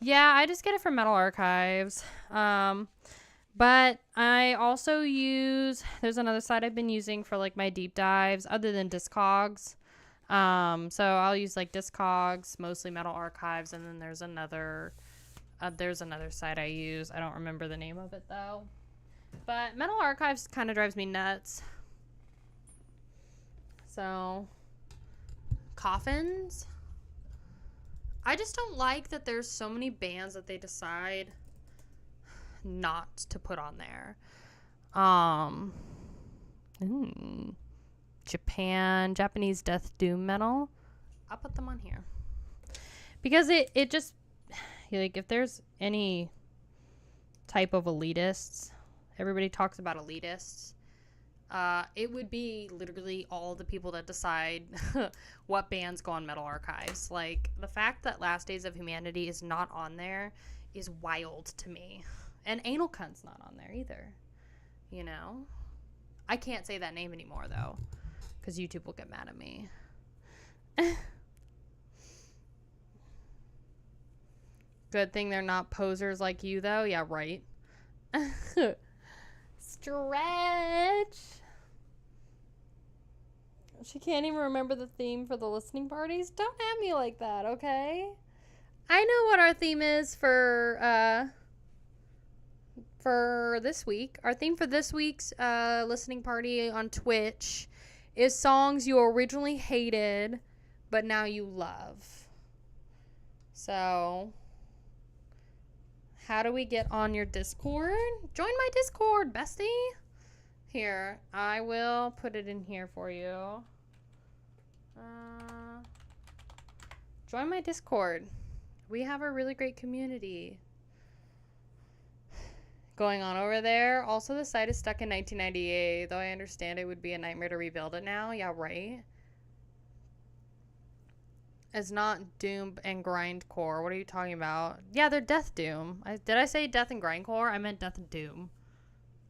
Yeah, I just get it from Metal Archives. But I also there's another site I've been using for like my deep dives other than Discogs. So I'll use like Discogs, mostly Metal Archives, and then there's another site I use. I don't remember the name of it though. But Metal Archives kind of drives me nuts. So, Coffins. I just don't like that there's so many bands that they decide not to put on there. Japanese death doom metal. I'll put them on here. Because it just, like, if there's any type of elitists, everybody talks about elitists. It would be literally all the people that decide what bands go on Metal Archives. Like, the fact that Last Days of Humanity is not on there is wild to me. And Anal Cunt's not on there either. You know? I can't say that name anymore, though, because YouTube will get mad at me. Good thing they're not posers like you, though. Yeah, right. Stretch. She can't even remember the theme for the listening parties. Don't have me like that, okay? I know what our theme is for this week. Our theme for this week's listening party on Twitch is songs you originally hated, but now you love. So, how do we get on your Discord? Join my Discord, bestie. Here, I will put it in here for you. Join my Discord. We have a really great community going on over there. Also, the site is stuck in 1998, though I understand it would be a nightmare to rebuild it now. Yeah, right? It's not doom and grindcore. What are you talking about? Yeah, they're death doom. Did I say death and grindcore? I meant death and doom.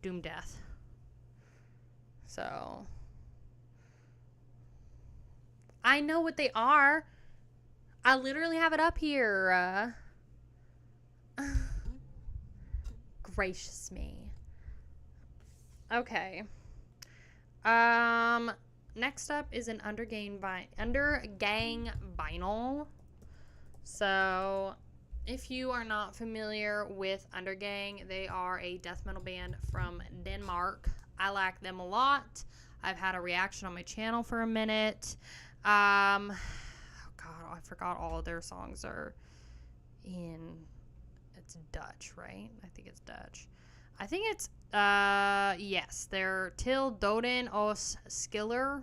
Doom death. So, I know what they are. I literally have it up here. Gracious me. Okay. Next up is an Undergang vinyl. So, If you are not familiar with Undergang, they are a death metal band from Denmark. I like them a lot. I've had a reaction on my channel for a minute. Oh God, I forgot all of their songs are in. It's Dutch, right? I think it's Dutch. I think it's yes. They're Til Doden os Skiller.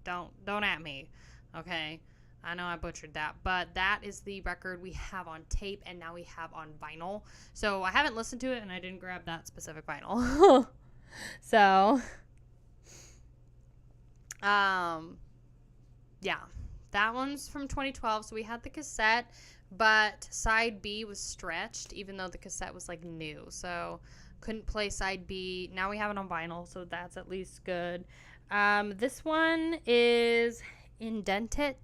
Don't at me, okay? I know I butchered that, but that is the record we have on tape, and now we have on vinyl. So I haven't listened to it, and I didn't grab that specific vinyl. So, yeah, that one's from 2012. So we had the cassette, but side B was stretched, even though the cassette was like new. So couldn't play side B. Now we have it on vinyl, so that's at least good. This one is Indented.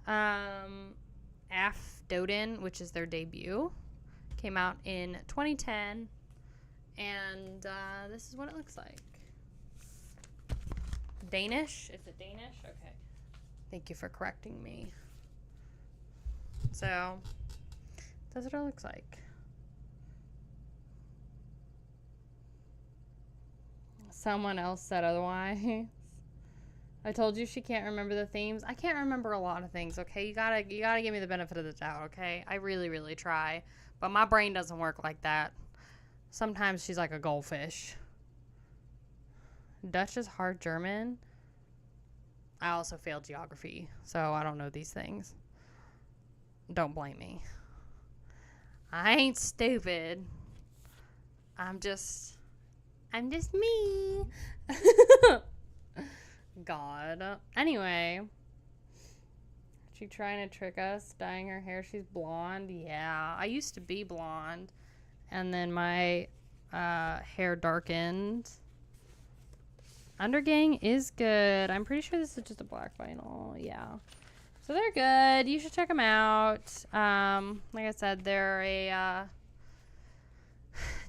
Af Doden, which is their debut, came out in 2010, and this is what it looks like. Danish? Is it Danish? Okay. Thank you for correcting me. So, that's what it looks like. Someone else said otherwise. I told you she can't remember the themes. I can't remember a lot of things, okay? You gotta give me the benefit of the doubt, okay? I really, really try. But my brain doesn't work like that. Sometimes she's like a goldfish. Dutch is hard German. I also failed geography, so I don't know these things. Don't blame me. I ain't stupid. I'm just me. God. Anyway. She trying to trick us, dyeing her hair. She's blonde. Yeah. I used to be blonde. And then my hair darkened. Undergang is good. I'm pretty sure this is just a black vinyl. Yeah. So they're good. You should check them out. Like I said, they're a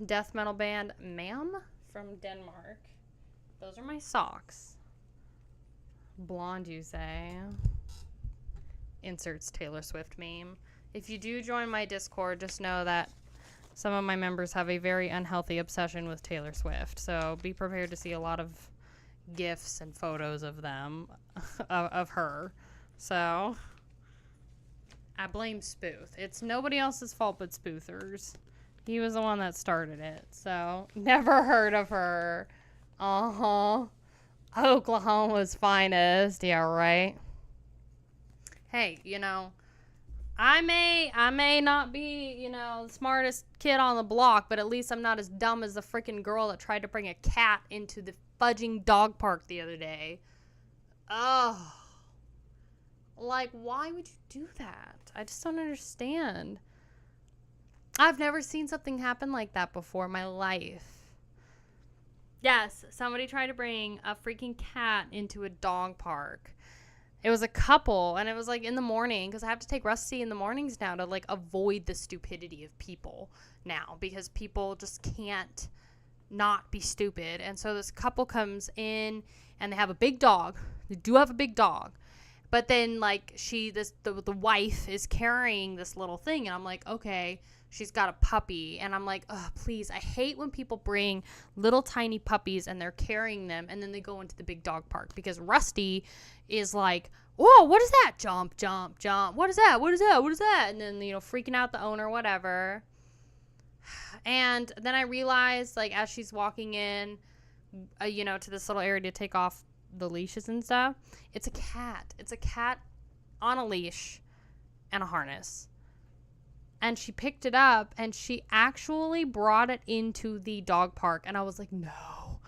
death metal band. Ma'am from Denmark. Those are my socks. Blonde, you say? Inserts Taylor Swift meme. If you do join my Discord, just know that some of my members have a very unhealthy obsession with Taylor Swift. So be prepared to see a lot of GIFs and photos of them, of her. So I blame Spooth. It's nobody else's fault but Spoothers. He was the one that started it. So never heard of her. Oklahoma's finest. Yeah, right. Hey, I may not be, the smartest kid on the block, but at least I'm not as dumb as the freaking girl that tried to bring a cat into the fudging dog park the other day. Oh. Like, why would you do that? I just don't understand. I've never seen something happen like that before in my life. Yes, somebody tried to bring a freaking cat into a dog park. It was a couple, and it was like in the morning, because I have to take Rusty in the mornings now to like avoid the stupidity of people now, because people just can't not be stupid. And so this couple comes in, and they have a big dog. They do have a big dog. But then like the wife is carrying this little thing, and I'm like, okay, she's got a puppy. And I'm like, oh, please, I hate when people bring little tiny puppies and they're carrying them and then they go into the big dog park, because Rusty is like, whoa, what is that? Jump, jump, jump. What is that? What is that? What is that? And then, freaking out the owner, whatever. And then I realized, like, as she's walking in, to this little area to take off the leashes and stuff, it's a cat. It's a cat on a leash and a harness. And she picked it up, and she actually brought it into the dog park. And I was like, no,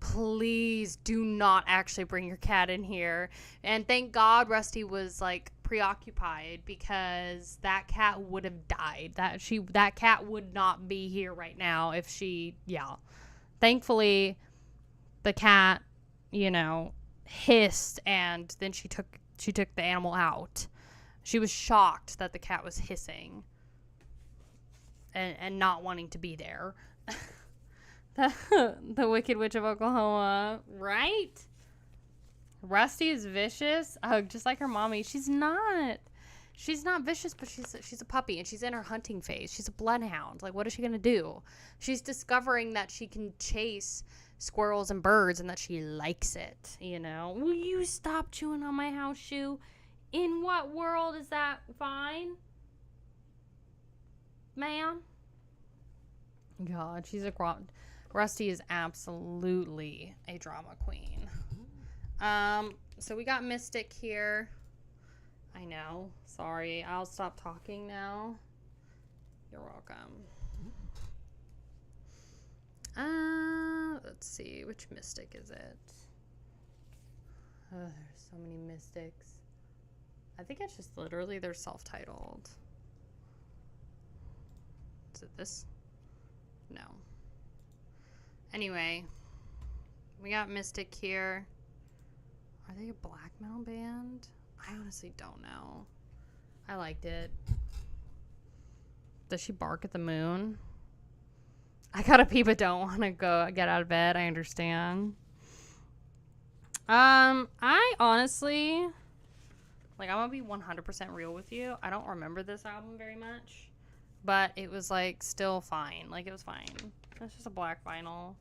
please do not actually bring your cat in here. And thank God Rusty was, like, preoccupied, because that cat would have died. That cat would not be here right now if she, yeah. Thankfully, the cat, hissed, and then she took the animal out. She was shocked that the cat was hissing. And not wanting to be there. The Wicked Witch of Oklahoma. Right? Rusty is vicious. Oh, just like her mommy. She's not. She's not vicious, but she's a puppy, and she's in her hunting phase. She's a bloodhound. Like, what is she gonna do? She's discovering that she can chase squirrels and birds, and that she likes it. You know? Will you stop chewing on my house shoe? In what world is that fine, ma'am? God, she's a Rusty is absolutely a drama queen. So we got Mystic here. I know. Sorry. I'll stop talking now. You're welcome. Let's see. Which Mystic is it? Oh, there's so many Mystics. I think it's just literally they're self-titled. Is it this? No. Anyway, we got Mystic here. Are they a black metal band? I honestly don't know. I liked it. Does she bark at the moon? I gotta pee but don't want to go get out of bed. I understand. I honestly, like, I'm gonna be 100% real with you. I don't remember this album very much, but it was, like, still fine. Like, it was fine. It's just a black vinyl.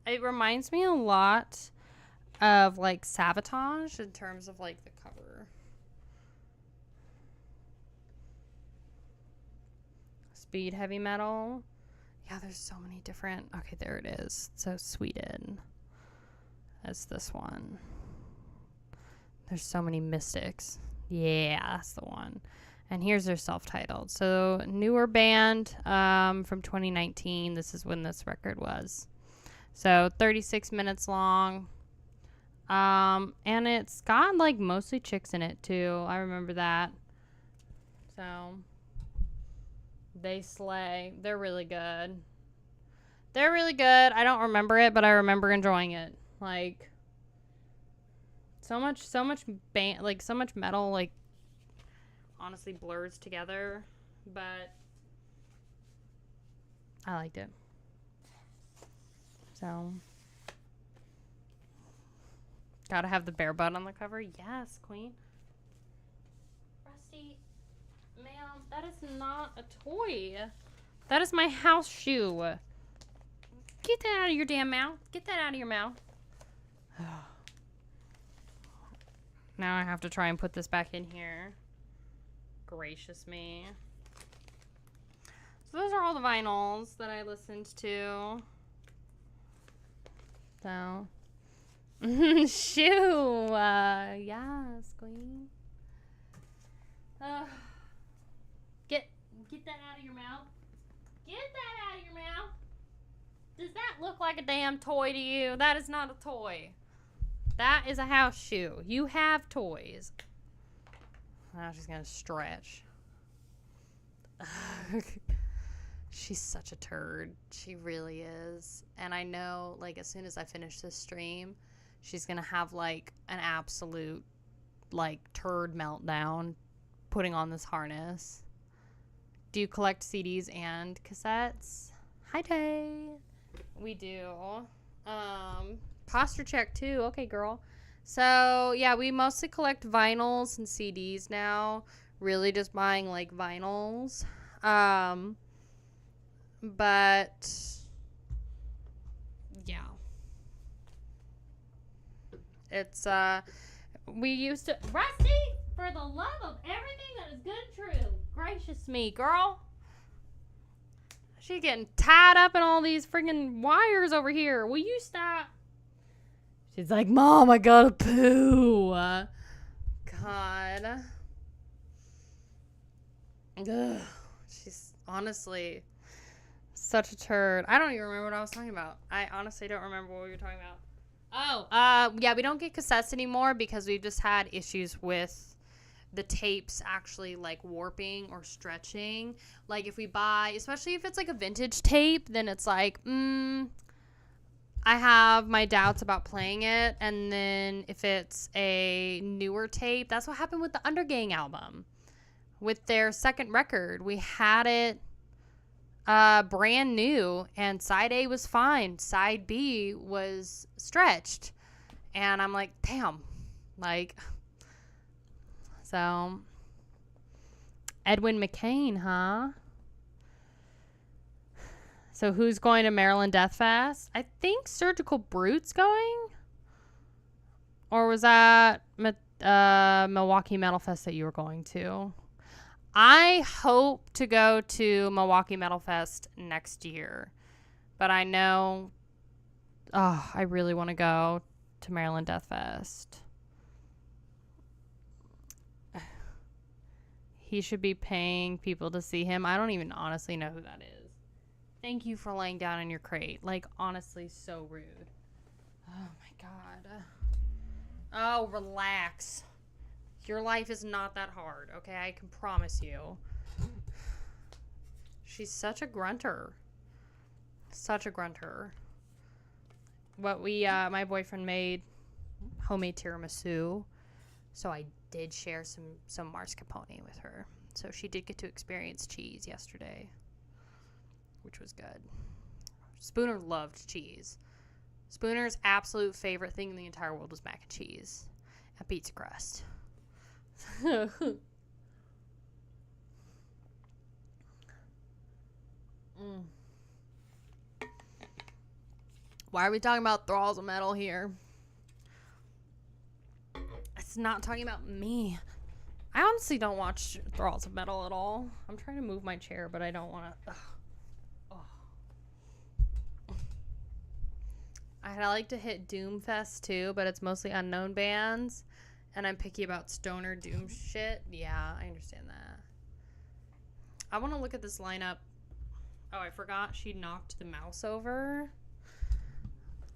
It reminds me a lot of, like, Sabotage in terms of, like, the cover. Speed heavy metal. Yeah, there's so many different. Okay, there it is. So Sweden. That's this one. There's so many Mystics. Yeah, that's the one. And here's their self-titled. So newer band from 2019. This is when this record was. So 36 minutes long. And it's got, like, mostly chicks in it too. I remember that. So they slay. They're really good. They're really good. I don't remember it, but I remember enjoying it. Like, so much band, like, so much metal, like, honestly blurs together, but I liked it. So, gotta have the bear butt on the cover. Yes, queen. Rusty, ma'am, that is not a toy. That is my house shoe. Get that out of your damn mouth. Get that out of your mouth. Now I have to try and put this back in here. Gracious me. So those are all the vinyls that I listened to. So. Shoo. Yes, queen. Get that out of your mouth. Get that out of your mouth. Does that look like a damn toy to you? That is not a toy. That is a house shoe. You have toys. Now she's gonna stretch. She's such a turd. She really is. And I know, like, as soon as I finish this stream, she's gonna have, like, an absolute, like, turd meltdown putting on this harness. Do you collect CDs and cassettes? Hi, Tay. We do. Posture check too. Okay, girl. So yeah, we mostly collect vinyls and CDs now. Really just buying, like, vinyls. But yeah. It's we used to Rusty, for the love of everything that is good and true. Gracious me, girl. She's getting tied up in all these freaking wires over here. Will you stop? She's like, Mom, I gotta poo. God. Ugh. She's honestly such a turd. I don't even remember what I was talking about. I honestly don't remember what we were talking about. Oh, yeah, we don't get cassettes anymore because we've just had issues with the tapes actually, like, warping or stretching. Like, if we buy, especially if it's, like, a vintage tape, then it's like, I have my doubts about playing it. And then if it's a newer tape, that's what happened with the Undergang album. With their second record, we had it brand new, and side A was fine. Side B was stretched. And I'm like, damn. Like, So, Edwin McCain, huh? So who's going to Maryland Deathfest? I think Surgical Brute's going. Or was that Milwaukee Metal Fest that you were going to? I hope to go to Milwaukee Metal Fest next year. But I know, I really want to go to Maryland Deathfest. He should be paying people to see him. I don't even honestly know who that is. Thank you for laying down in your crate. Like, honestly, so rude. Oh, my God. Oh, relax. Your life is not that hard, okay? I can promise you. She's such a grunter. Such a grunter. My boyfriend made homemade tiramisu. So I did share some mascarpone with her. So she did get to experience cheese yesterday, which was good. Spooner loved cheese. Spooner's absolute favorite thing in the entire world was mac and cheese and pizza crust. Why are we talking about Thralls of Metal here? It's not talking about me. I honestly don't watch Thralls of Metal at all. I'm trying to move my chair, but I don't want to. I like to hit Doomfest too, but it's mostly unknown bands. And I'm picky about stoner doom shit. Yeah, I understand that. I want to look at this lineup. Oh, I forgot she knocked the mouse over.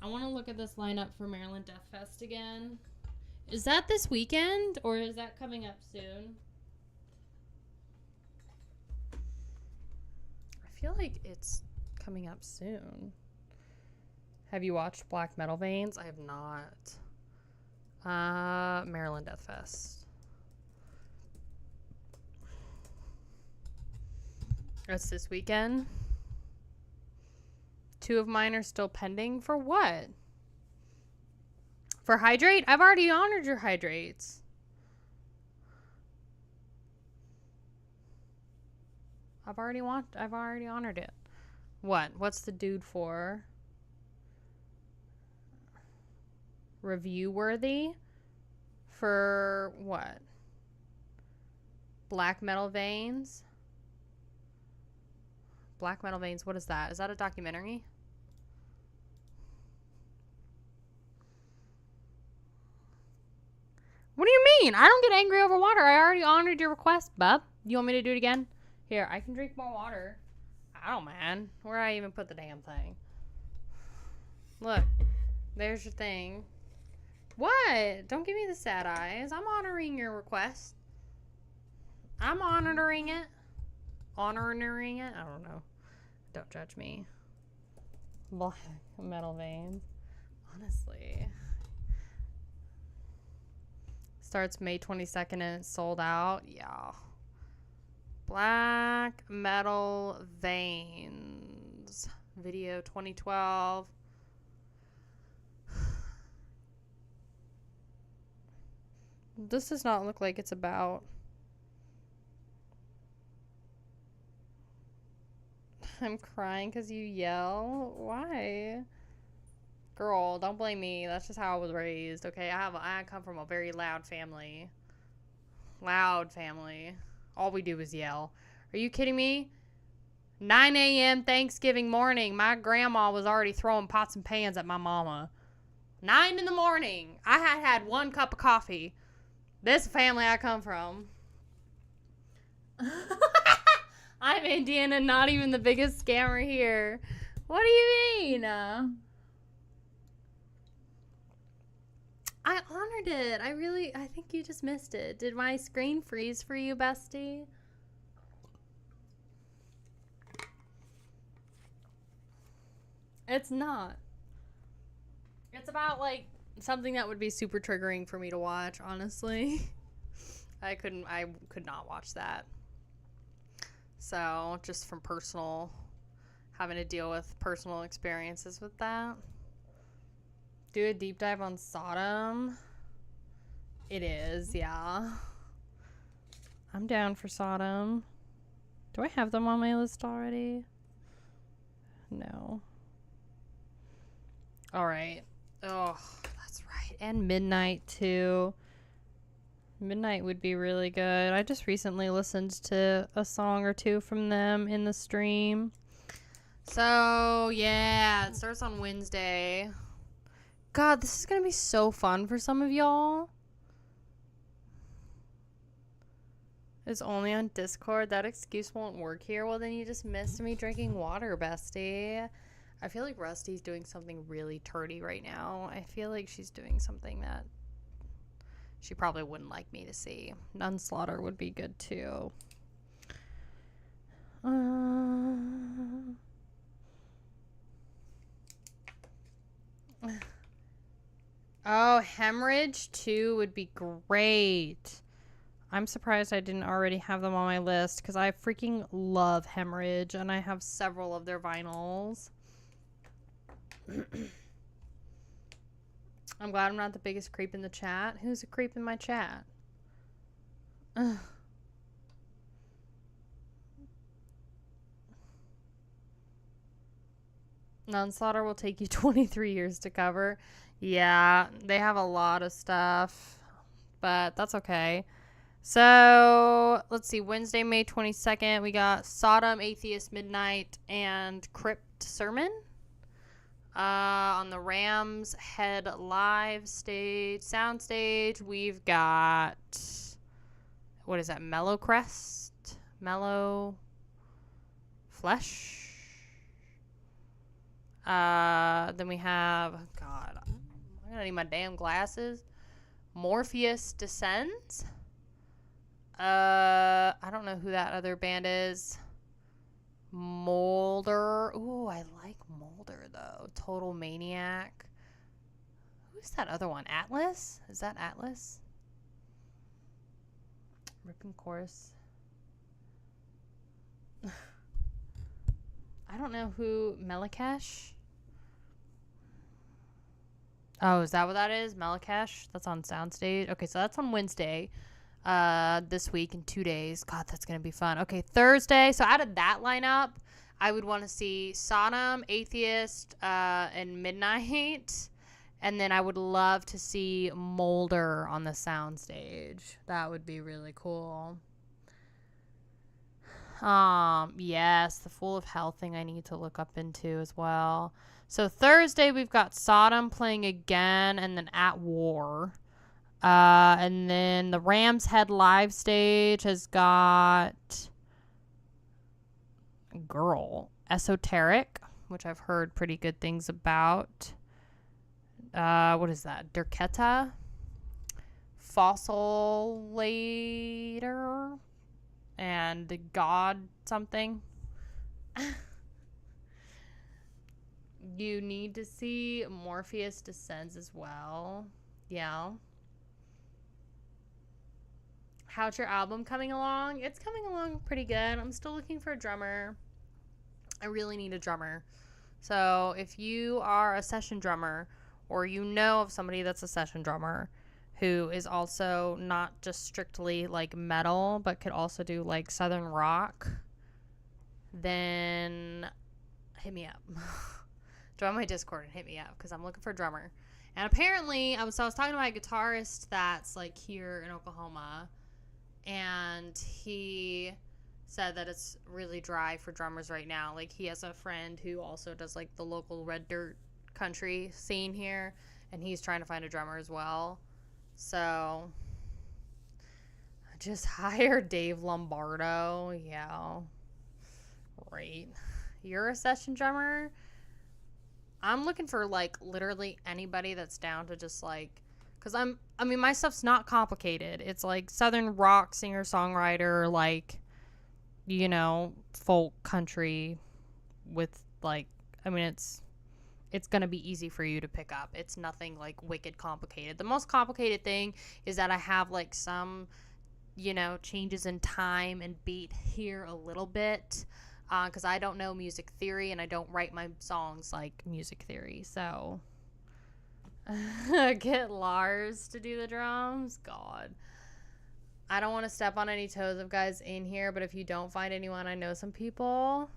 I want to look at this lineup for Maryland Deathfest again. Is that this weekend or is that coming up soon? I feel like it's coming up soon. Have you watched Black Metal Veins? I have not. Maryland Deathfest. That's this weekend. 2 of mine are still pending. For what? For Hydrate? I've already honored your Hydrates. I've already honored it. What? What's the dude for? Review worthy? For what? Black Metal Veins? Black Metal Veins, what is that? Is that a documentary? What do you mean? I don't get angry over water. I already honored your request, bub. You want me to do it again? Here, I can drink more water. I don't, man. Where I even put the damn thing? Look. There's your thing. What? Don't give me the sad eyes. I'm honoring your request. I'm honoring it. Honoring it? I don't know. Don't judge me. Black Metal Veins. Honestly. Starts May 22nd and it's sold out. Yeah. Black Metal Veins. Video 2012. This does not look like it's about. I'm crying because you yell. Why? Girl, don't blame me. That's just how I was raised, okay? I come from a very loud family. Loud family. All we do is yell. Are you kidding me? 9 a.m. Thanksgiving morning. My grandma was already throwing pots and pans at my mama. 9 in the morning. I had 1 cup of coffee. This family I come from. I'm Indian and not even the biggest scammer here. What do you mean? I honored it. I think you just missed it. Did my screen freeze for you, bestie? It's not. It's about, like, something that would be super triggering for me to watch, honestly. I could not watch that. So, just from having to deal with personal experiences with that. Do a deep dive on Sodom. It is, yeah. I'm down for Sodom. Do I have them on my list already? No. All right. Oh, that's right. And Midnight, too. Midnight would be really good. I just recently listened to a song or two from them in the stream. So, yeah, it starts on Wednesday. God, this is going to be so fun for some of y'all. It's only on Discord. That excuse won't work here. Well, then you just missed me drinking water, bestie. I feel like Rusty's doing something really turdy right now. I feel like she's doing something that she probably wouldn't like me to see. Nunslaughter would be good, too. Oh, Hemorrhage, too, would be great. I'm surprised I didn't already have them on my list because I freaking love Hemorrhage and I have several of their vinyls. I'm glad I'm not the biggest creep in the chat. Who's a creep in my chat? Nunslaughter will take you 23 years to cover. Yeah, they have a lot of stuff, but that's okay. So, let's see. Wednesday, May 22nd, we got Sodom, Atheist, Midnight, and Crypt Sermon. On the Rams Head Live stage, sound stage, we've got, what is that, Mellow Crest? Mellow Flesh? Then we have, oh God, I'm gonna need my damn glasses. Morpheus Descends. I don't know who that other band is. Molder. Ooh, I like Molder, though. Total Maniac. Who's that other one? Atlas? Is that Atlas? Ripping Chorus. I don't know who. Melakesh? Oh, is that what that is? Melakesh? That's on Soundstage. Okay, so that's on Wednesday. This week in 2 days. God, that's gonna be fun. Okay, Thursday. So out of that lineup, I would want to see Sodom, Atheist, and Midnight, and then I would love to see Molder on the soundstage. That would be really cool. Yes, the Fool of Hell thing I need to look up into as well. So Thursday we've got Sodom playing again, and then At War. And then the Rams Head Live stage has got Esoteric, which I've heard pretty good things about. What is that? Derketa? Fossil Later? And God something? You need to see Morpheus Descends as well. Yeah. How's your album coming along? It's coming along pretty good. I'm still looking for a drummer. I really need a drummer. So if you are a session drummer or you know of somebody that's a session drummer who is also not just strictly like metal but could also do like southern rock, then hit me up. Join my Discord and hit me up because I'm looking for a drummer. And apparently I was talking to my guitarist that's like here in Oklahoma, and he said that it's really dry for drummers right now. Like, he has a friend who also does, like, the local red dirt country scene here, and he's trying to find a drummer as well. So, just hire Dave Lombardo. Yeah. Right. You're a session drummer? I'm looking for, like, literally anybody that's down to just, like, because my stuff's not complicated. It's like southern rock singer-songwriter, like, you know, folk country with, like, it's going to be easy for you to pick up. It's nothing, like, wicked complicated. The most complicated thing is that I have, like, some, you know, changes in time and beat here a little bit because I don't know music theory and I don't write my songs like music theory, so... Get Lars to do the drums? God. I don't want to step on any toes of guys in here, but if you don't find anyone, I know some people.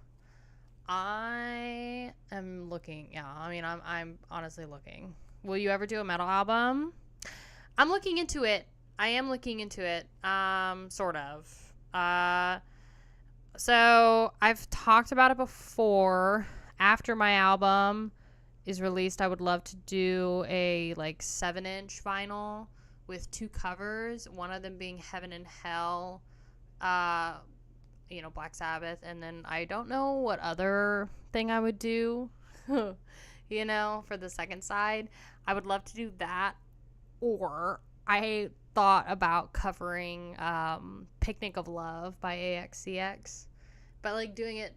I am looking. Yeah, I mean, I'm honestly looking. Will you ever do a metal album? I'm looking into it. I am looking into it. Sort of. So I've talked about it before. After my album is released, I would love to do a like 7-inch vinyl with 2 covers, one of them being Heaven and Hell, Black Sabbath, and then I don't know what other thing I would do, for the second side. I would love to do that, or I thought about covering Picnic of Love by AXCX, but like doing it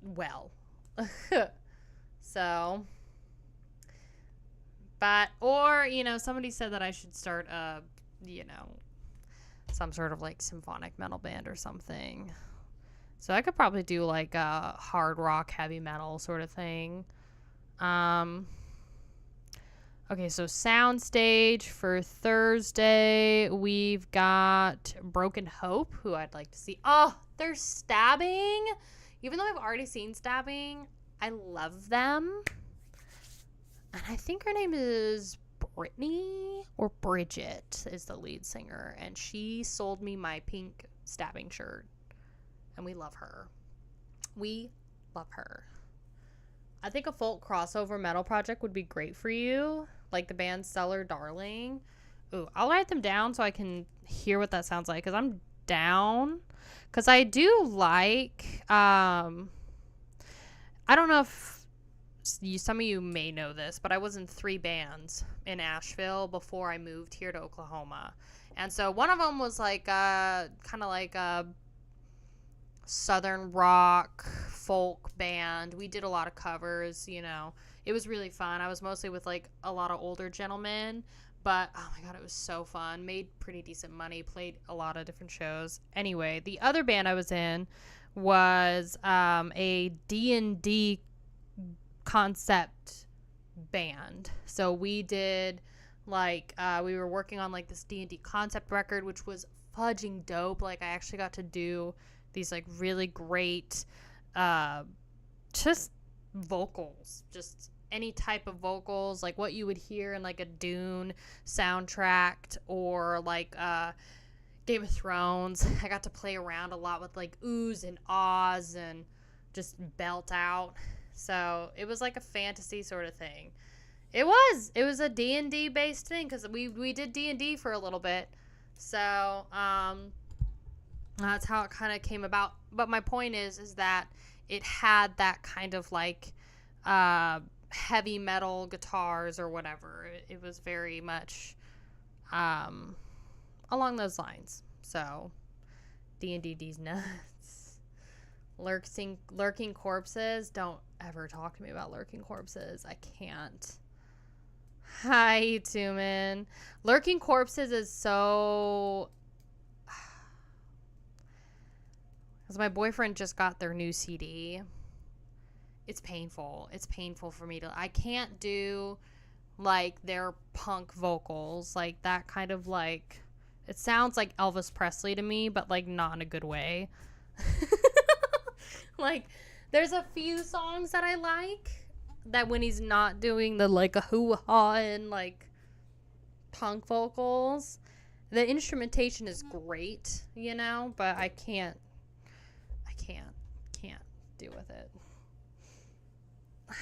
well. So, but, or, somebody said that I should start some sort of like symphonic metal band or something. So I could probably do like a hard rock, heavy metal sort of thing. Okay, so soundstage for Thursday, we've got Broken Hope, who I'd like to see. Oh, they're Stabbing. Even though I've already seen Stabbing, I love them. And I think her name is Brittany or Bridget is the lead singer. And she sold me my pink Stabbing shirt. And we love her. We love her. I think a folk crossover metal project would be great for you. Like the band Stellar Darling. Ooh, I'll write them down so I can hear what that sounds like. Because I'm down. Because I do like... I don't know if some of you may know this, but I was in 3 bands in Asheville before I moved here to Oklahoma. And so one of them was like kind of like a southern rock folk band. We did a lot of covers, It was really fun. I was mostly with like a lot of older gentlemen, but oh my god, it was so fun. Made pretty decent money, played a lot of different shows. Anyway, the other band I was in was a D&D concept band. So we did like we were working on like this D&D concept record, which was fudging dope. Like I actually got to do these like really great just vocals, just any type of vocals, like what you would hear in like a Dune soundtrack or like Game of Thrones. I got to play around a lot with like oohs and ahs and just belt out. So it was like a fantasy sort of thing. It was a D&D based thing because we did D&D for a little bit. So that's how it kind of came about. But my point is that it had that kind of like heavy metal guitars or whatever. It was very much along those lines. So D&D's nuts. Lurking Corpses. Don't ever talk to me about Lurking Corpses. I can't. Hi, Tumen. Lurking Corpses is so... Because my boyfriend just got their new CD. It's painful. It's painful for me to... I can't do, like, their punk vocals. Like, that kind of, like... It sounds like Elvis Presley to me, but, like, not in a good way. Like, there's a few songs that I like that when he's not doing the like a hoo-ha and like punk vocals, the instrumentation is great, but I can't deal with it.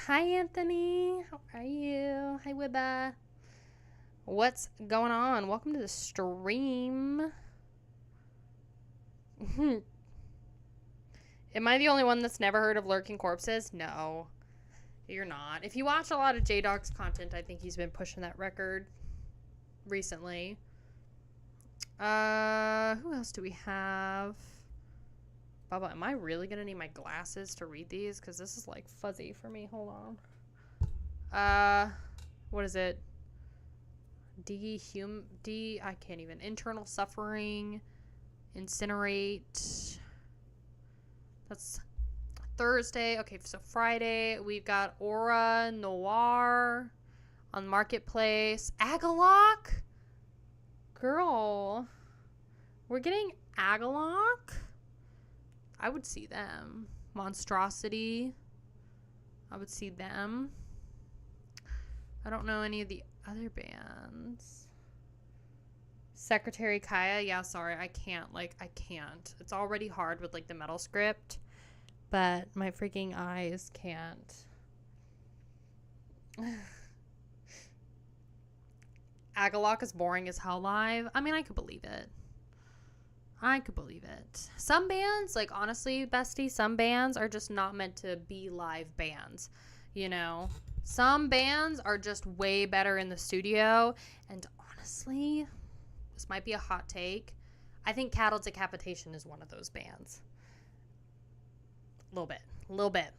Hi, Anthony. How are you? Hi, Wibba. What's going on? Welcome to the stream. Am I the only one that's never heard of Lurking Corpses? No, you're not. If you watch a lot of J-Dog's content, I think he's been pushing that record recently. Who else do we have? Baba, am I really going to need my glasses to read these? Because this is, like, fuzzy for me. Hold on. What is it? I can't even. Internal Suffering. Incinerate. That's Thursday. Okay, so Friday, we've got Aura Noir on Marketplace. Agalock? Girl. We're getting Agalloch. I would see them. Monstrosity. I would see them. I don't know any of the other bands. Secretary Kaya. Yeah, sorry. I can't. It's already hard with, the metal script. But my freaking eyes can't. Agalloch is boring as hell live. I mean, I could believe it. Some bands, honestly, bestie, some bands are just not meant to be live bands, Some bands are just way better in the studio, and honestly, this might be a hot take. I think Cattle Decapitation is one of those bands. Little bit.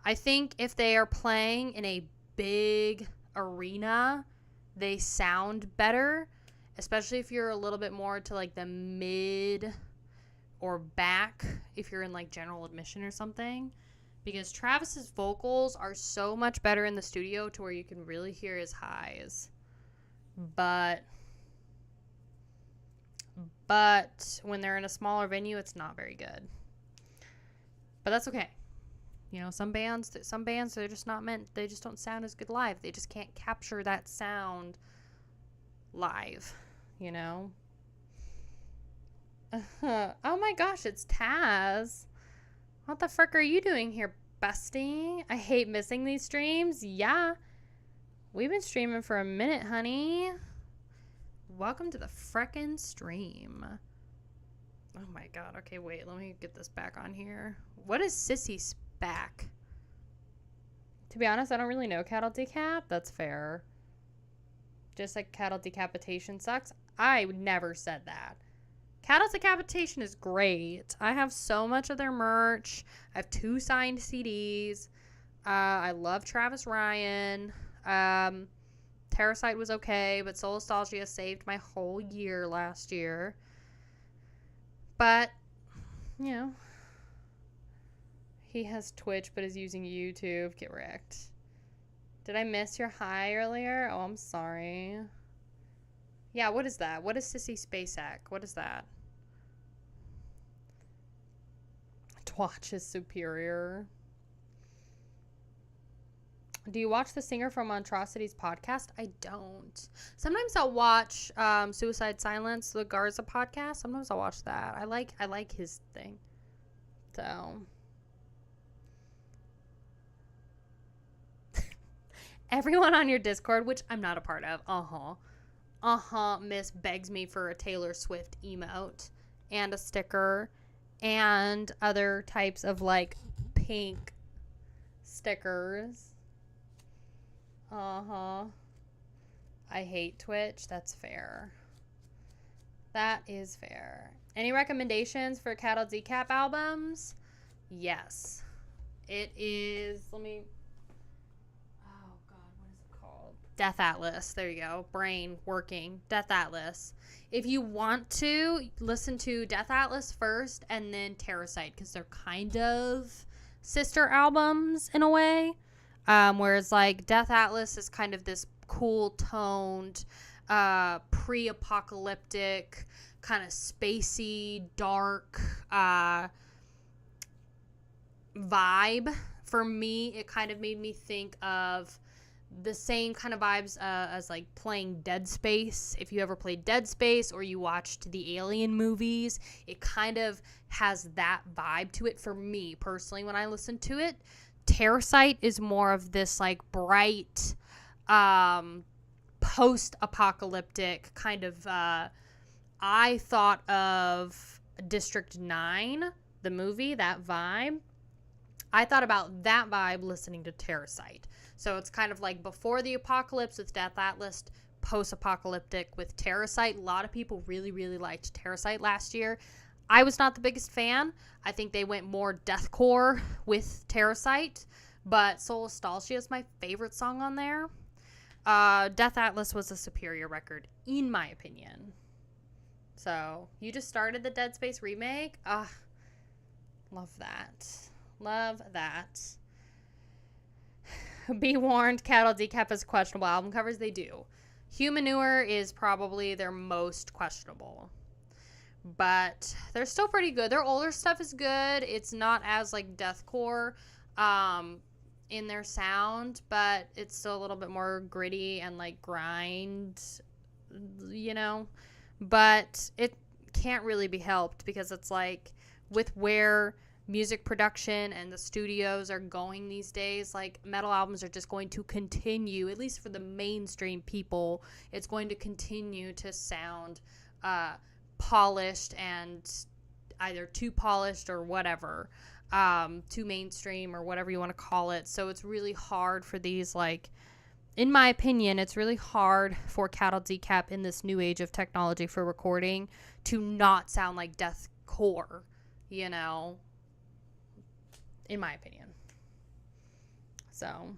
I think if they are playing in a big arena, they sound better. Especially if you're a little bit more to the mid or back, if you're in general admission or something. Because Travis's vocals are so much better in the studio to where you can really hear his highs. But when they're in a smaller venue, it's not very good. But that's okay. Some bands, they're just not meant, they just don't sound as good live. They just can't capture that sound live, Oh my gosh, it's Taz. What the frick are you doing here, bestie? I hate missing these streams. Yeah. We've been streaming for a minute, honey. Welcome to the frickin' stream. Oh my god. Okay, wait. Let me get this back on here. What is Sissy's back? To be honest, I don't really know Cattle Decap. That's fair. Just like Cattle Decapitation sucks. I never said that. Cattle Decapitation is great. I have so much of their merch. I have 2 signed CDs. I love Travis Ryan. Deicide was okay, but Soul Nostalgia saved my whole year last year. But, he has Twitch but is using YouTube. Get wrecked. Did I miss your hi earlier? Oh, I'm sorry. Yeah, what is that? What is Sissy Spacek? What is that? Twatch is superior. Do you watch the singer from Monstrosity's podcast? I don't. Sometimes I'll watch Suicide Silence, the Garza podcast. Sometimes I'll watch that. I like his thing. So... Everyone on your Discord, which I'm not a part of, Miss begs me for a Taylor Swift emote and a sticker and other types of pink stickers. I hate Twitch. That's fair. That is fair. Any recommendations for Cattle Decap albums? Yes. It is, Death Atlas. There you go. Brain working. Death Atlas. If you want to, listen to Death Atlas first and then Deicide, because they're kind of sister albums in a way. Whereas Death Atlas is kind of this cool toned, pre-apocalyptic, kind of spacey, dark vibe. For me, it kind of made me think of the same kind of vibes as playing Dead Space. If you ever played Dead Space or you watched the Alien movies, it kind of has that vibe to it for me personally when I listen to it. Deicide is more of this bright post-apocalyptic kind of I thought of District 9, the movie, that vibe. I thought about that vibe listening to Deicide. So it's kind of before the apocalypse with Death Atlas, post-apocalyptic with Deicide. A lot of people really, really liked Deicide last year. I was not the biggest fan. I think they went more deathcore with Deicide, but Soul Nostalgia is my favorite song on there. Death Atlas was a superior record, in my opinion. So, you just started the Dead Space remake? Love that. Love that. Be warned, Cattle Decap has questionable album covers. They do. Humanure is probably their most questionable. but they're still pretty good. Their older stuff is good. It's not as like deathcore in their sound, but it's still a little bit more gritty and like grind, you know. But it can't really be helped because it's like with where music production and the studios are going these days, like metal albums are just going to continue, at least for the mainstream people, it's going to continue to sound polished and either too polished or whatever, too mainstream or whatever you want to call it. So it's really hard for these, like, in my opinion, it's really hard for Cattle Decap in this new age of technology for recording to not sound like deathcore, you know, in my opinion. So,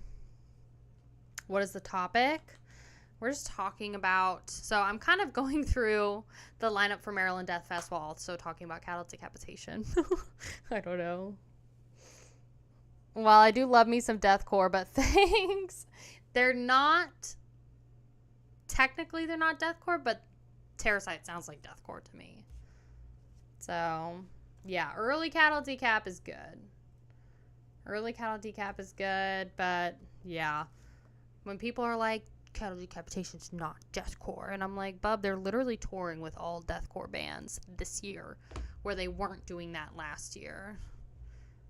what is the topic? We're just talking about, so I'm kind of going through the lineup for Maryland Deathfest while also talking about Cattle Decapitation. I don't know. Well, I do love me some deathcore, but thanks. They're not, technically they're not deathcore, but Deicide sounds like deathcore to me. So, yeah, early Cattle Decap is good. Early Cattle Decap is good, but yeah. When people are like, Cattle Decapitation's not deathcore, and I'm like, bub, they're literally touring with all deathcore bands this year, where they weren't doing that last year.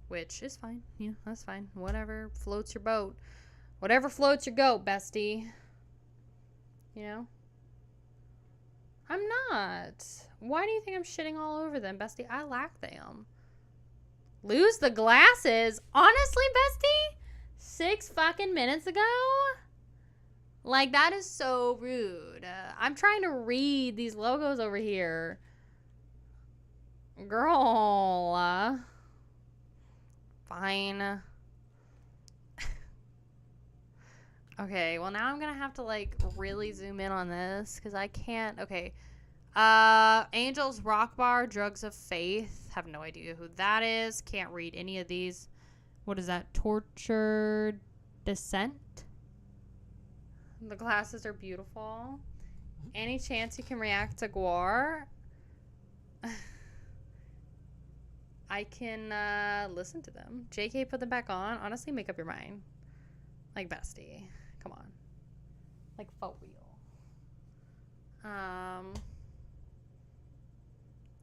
Which is fine. Yeah, that's fine. Whatever floats your boat. Whatever floats your goat, bestie. You know? I'm not. Why do you think I'm shitting all over them, bestie? I like them. Lose the glasses? Honestly, bestie? 6 fucking minutes ago? Like, that is so rude. I'm trying to read these logos over here. Girl. Fine. Okay, well, now I'm gonna have to, like, really zoom in on this, because I can't. Okay. Angels Rock Bar, Drugs of Faith. Have no idea who that is. Can't read any of these. What is that? Tortured Descent? The glasses are beautiful. Any chance you can react to Guar? I can listen to them. JK, put them back on. Honestly, make up your mind. Like, bestie. Come on. Like, for real.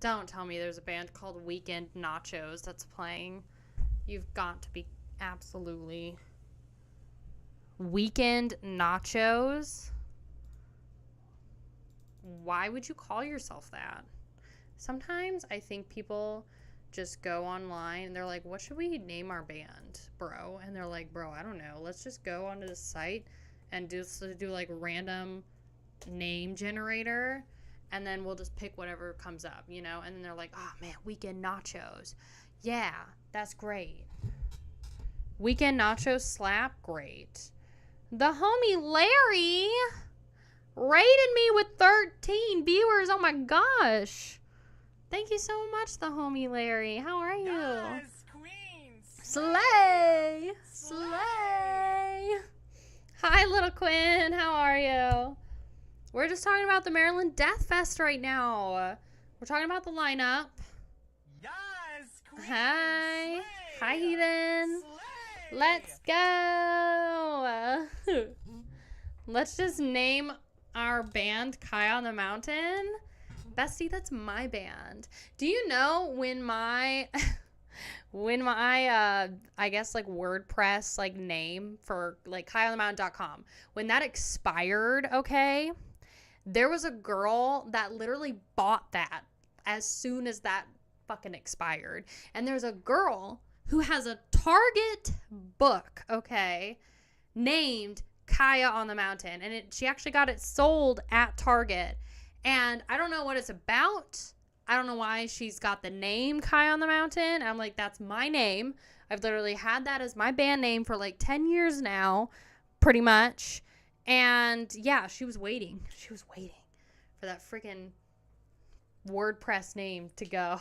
Don't tell me there's a band called Weekend Nachos that's playing. You've got to be absolutely... Weekend Nachos? Why would you call yourself that? Sometimes I think people just go online and they're like, what should we name our band, bro? And they're like, bro, I don't know. Let's just go onto the site and do like random name generator, and then we'll just pick whatever comes up, you know? And then they're like, oh man, Weekend Nachos. Yeah, that's great. Weekend Nachos slap? Great. The homie Larry rated me with 13 viewers. Oh my gosh. Thank you so much, the homie Larry. How are you? Yes, queen. Slay. Slay. Hi, little Quinn. How are you? We're just talking about the Maryland Deathfest right now. We're talking about the lineup. Yes, queen. Hi. Slay. Hi, heathen. Slay. Let's go. Let's just name our band Kai on the Mountain. Bestie, that's my band. Do you know when my I guess like WordPress like name for like KaiOnTheMountain.com, when that expired, okay, there was a girl that literally bought that as soon as that fucking expired. And there's a girl who has a Target book, okay, named Kaya on the Mountain. And she actually got it sold at Target. And I don't know what it's about. I don't know why she's got the name Kaya on the Mountain. I'm like, that's my name. I've literally had that as my band name for like 10 years now, pretty much. And yeah, she was waiting. She was waiting for that freaking WordPress name to go.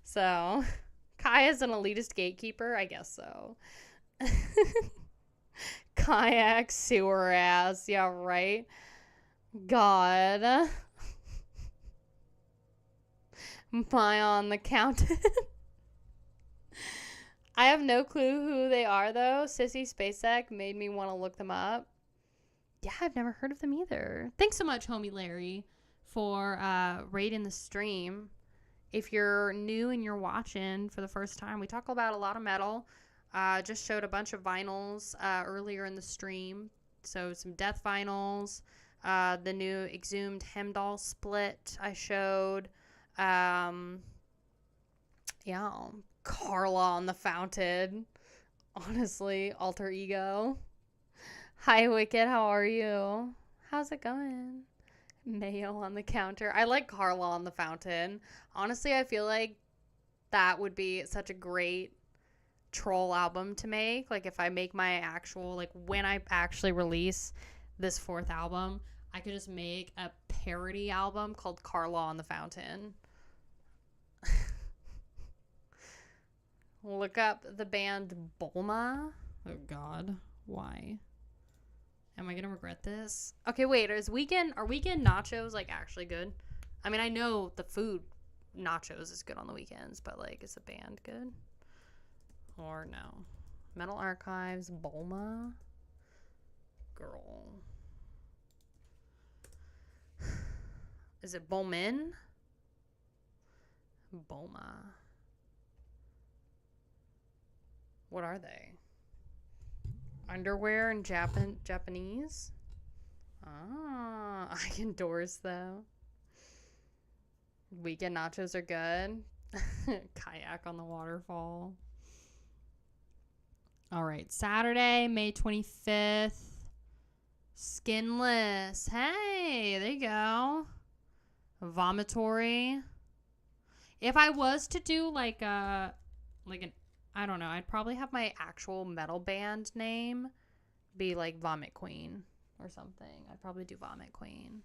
So, Kaya's an elitist gatekeeper? I guess so. Kayak sewer ass. Yeah, right. God. Maya on the Counter. I have no clue who they are, though. Sissy Spacek made me want to look them up. Yeah, I've never heard of them either. Thanks so much, homie Larry, for rating the stream. If you're new and you're watching for the first time, we talk about a lot of metal. Just showed a bunch of vinyls earlier in the stream. So some Death vinyls, the new Exhumed Hemdall split I showed. Yeah, Carla on the Fountain. Honestly, alter ego. Hi, Wicked. How are you? How's it going? Mayo on the Counter. I like Carla on the Fountain. Honestly, I feel like that would be such a great troll album to make. Like, if I make my actual, like, when I actually release this fourth album, I could just make a parody album called Carla on the Fountain. Look up the band Bulma. Oh, God. Why? Am I gonna regret this? Okay, wait. Are weekend nachos like actually good? I mean, I know the food nachos is good on the weekends, but like, is the band good? Or no? Metal Archives, Bulma, girl. Is it Bulmin? Bulma. What are they? Underwear in Japanese? Ah, I endorse though. Weekend nachos are good. Kayak on the waterfall. All right, Saturday, May 25th. Skinless. Hey, there you go. Vomitory. If I was to do like an I don't know, I'd probably have my actual metal band name be like Vomit Queen or something. I'd probably do Vomit Queen.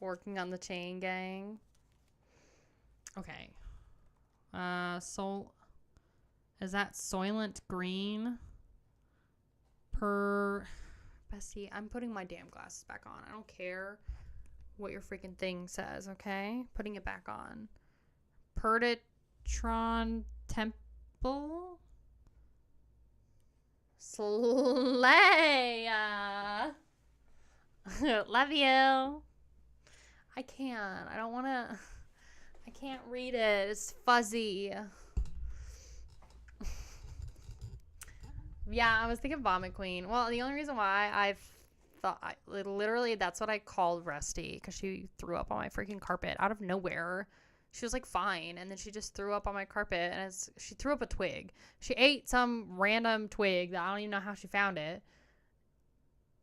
Working on the Chain Gang. Okay. Is that Soylent Green? Bestie, I'm putting my damn glasses back on. I don't care what your freaking thing says, okay? Putting it back on. Purgatron Temple? Slay! Love you. I can't. I don't want to. I can't read it. It's fuzzy. Yeah, I was thinking Vomit Queen. Well, the only reason why I've thought, literally, that's what I called Rusty, because she threw up on my freaking carpet out of nowhere. She was like fine, and then she just threw up on my carpet, and she threw up a twig. She ate some random twig that I don't even know how she found it,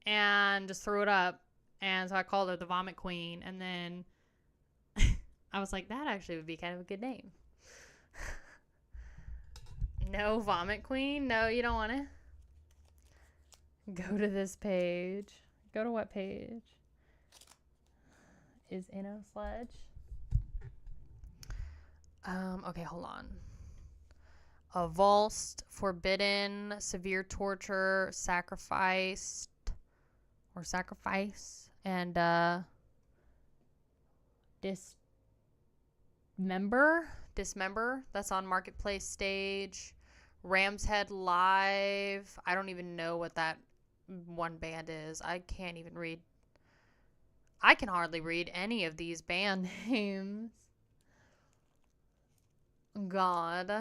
and just threw it up. And so I called her the Vomit Queen, and then I was like, that actually would be kind of a good name. No, Vomit Queen? No, you don't want to? Go to this page. Go to what page? Is Inno Sledge? Okay, hold on. Avulsed, forbidden, severe torture, sacrifice, and Dismember. That's on Marketplace Stage. Ram's Head Live. I don't even know what that one band is. I can't even read. I can hardly read any of these band names. God.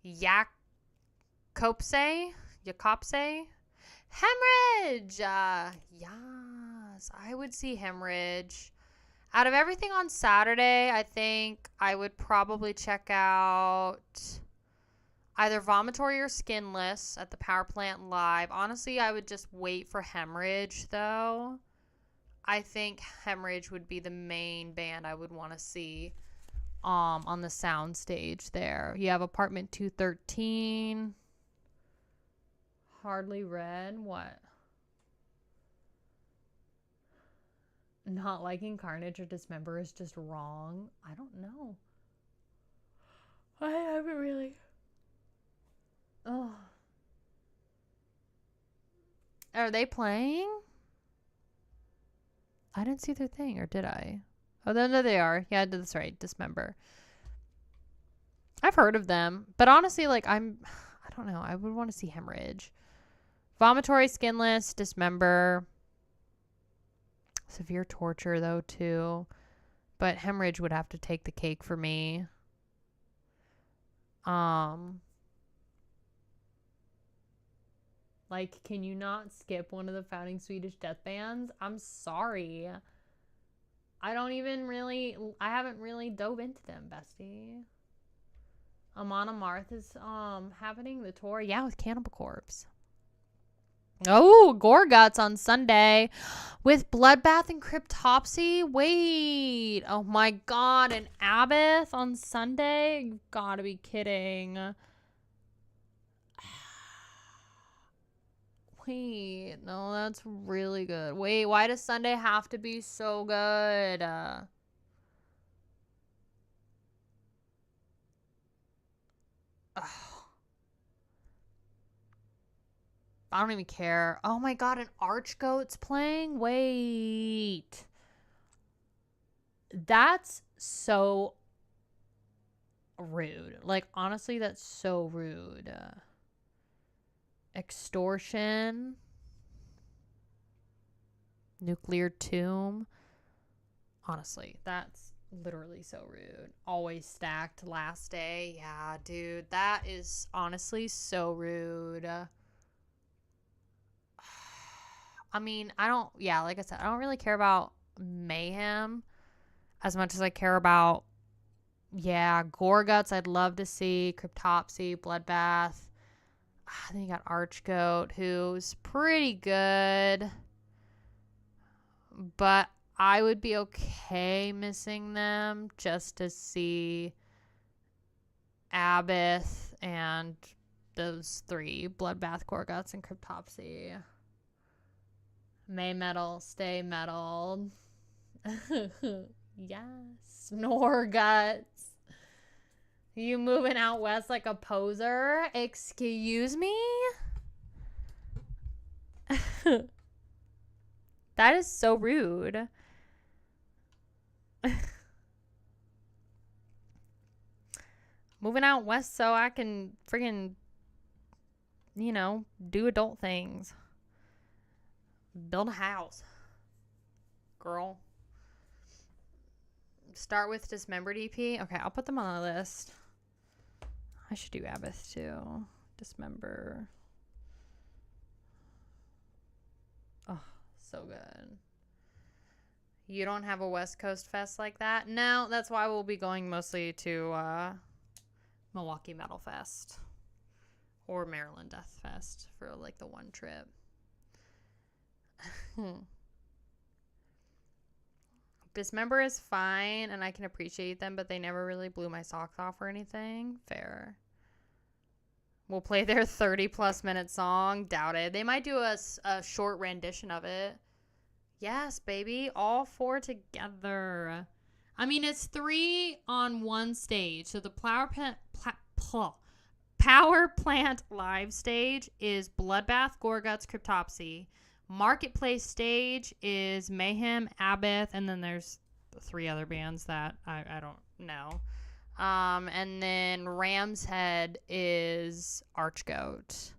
Yakopse? Hemorrhage! Yes, I would see Hemorrhage. Out of everything on Saturday, I think I would probably check out either Vomitory or Skinless at the Power Plant Live. Honestly, I would just wait for Hemorrhage, though. I think Hemorrhage would be the main band I would want to see on the sound stage there. You have Apartment 213. Hardly Red. What? Not liking Carnage or Dismember is just wrong. I don't know. I haven't really. Oh. Are they playing? I didn't see their thing, or did I? Oh, no, they are. Yeah, that's right. Dismember. I've heard of them, but honestly, like I don't know. I would want to see Hemorrhage, Vomitory, Skinless, Dismember, Severe Torture though too. But Hemorrhage would have to take the cake for me. Like, can you not skip one of the founding Swedish death bands? I'm sorry. I haven't really dove into them, bestie. Amon Amarth is happening the tour. Yeah, with Cannibal Corpse. Oh, Gore Guts on Sunday with Bloodbath and Cryptopsy. Wait. Oh my god, an Abbott on Sunday? You've gotta be kidding. Wait, no, that's really good. Wait, why does Sunday have to be so good? I don't even care. Oh my god, an Archgoat's playing? Wait. That's so rude. Like, honestly, that's so rude. Extortion. Nuclear Tomb. Honestly, that's literally so rude. Always Stacked, Last Day. Yeah, dude, that is honestly so rude. I mean, like I said, I don't really care about Mayhem as much as I care about, Gore Guts. I'd love to see Cryptopsy, Bloodbath. Then you got Archgoat, who's pretty good, but I would be okay missing them just to see Abbott and those three, Bloodbath, Gore Guts, and Cryptopsy. May metal, stay metal. Yes. Snore Guts. You moving out west like a poser? Excuse me? That is so rude. Moving out west so I can friggin', do adult things. Build a house. Girl. Start with Dismembered EP. Okay, I'll put them on the list. I should do Abbott too. Dismember. Oh, so good. You don't have a West Coast fest like that? No, that's why we'll be going mostly to Milwaukee Metal Fest or Maryland Death Fest for like the one trip. Dismember is fine and I can appreciate them, but they never really blew my socks off or anything. Fair. We'll play their 30+ minute song. Doubt it. They might do a short rendition of it. Yes, baby. All four together. I mean, it's 3 on one stage. So the Power Plant live stage is Bloodbath, Gore Guts, Cryptopsy. Marketplace stage is Mayhem, Abbott, and then there's 3 other bands that I don't know. And then Ram's Head is Archgoat.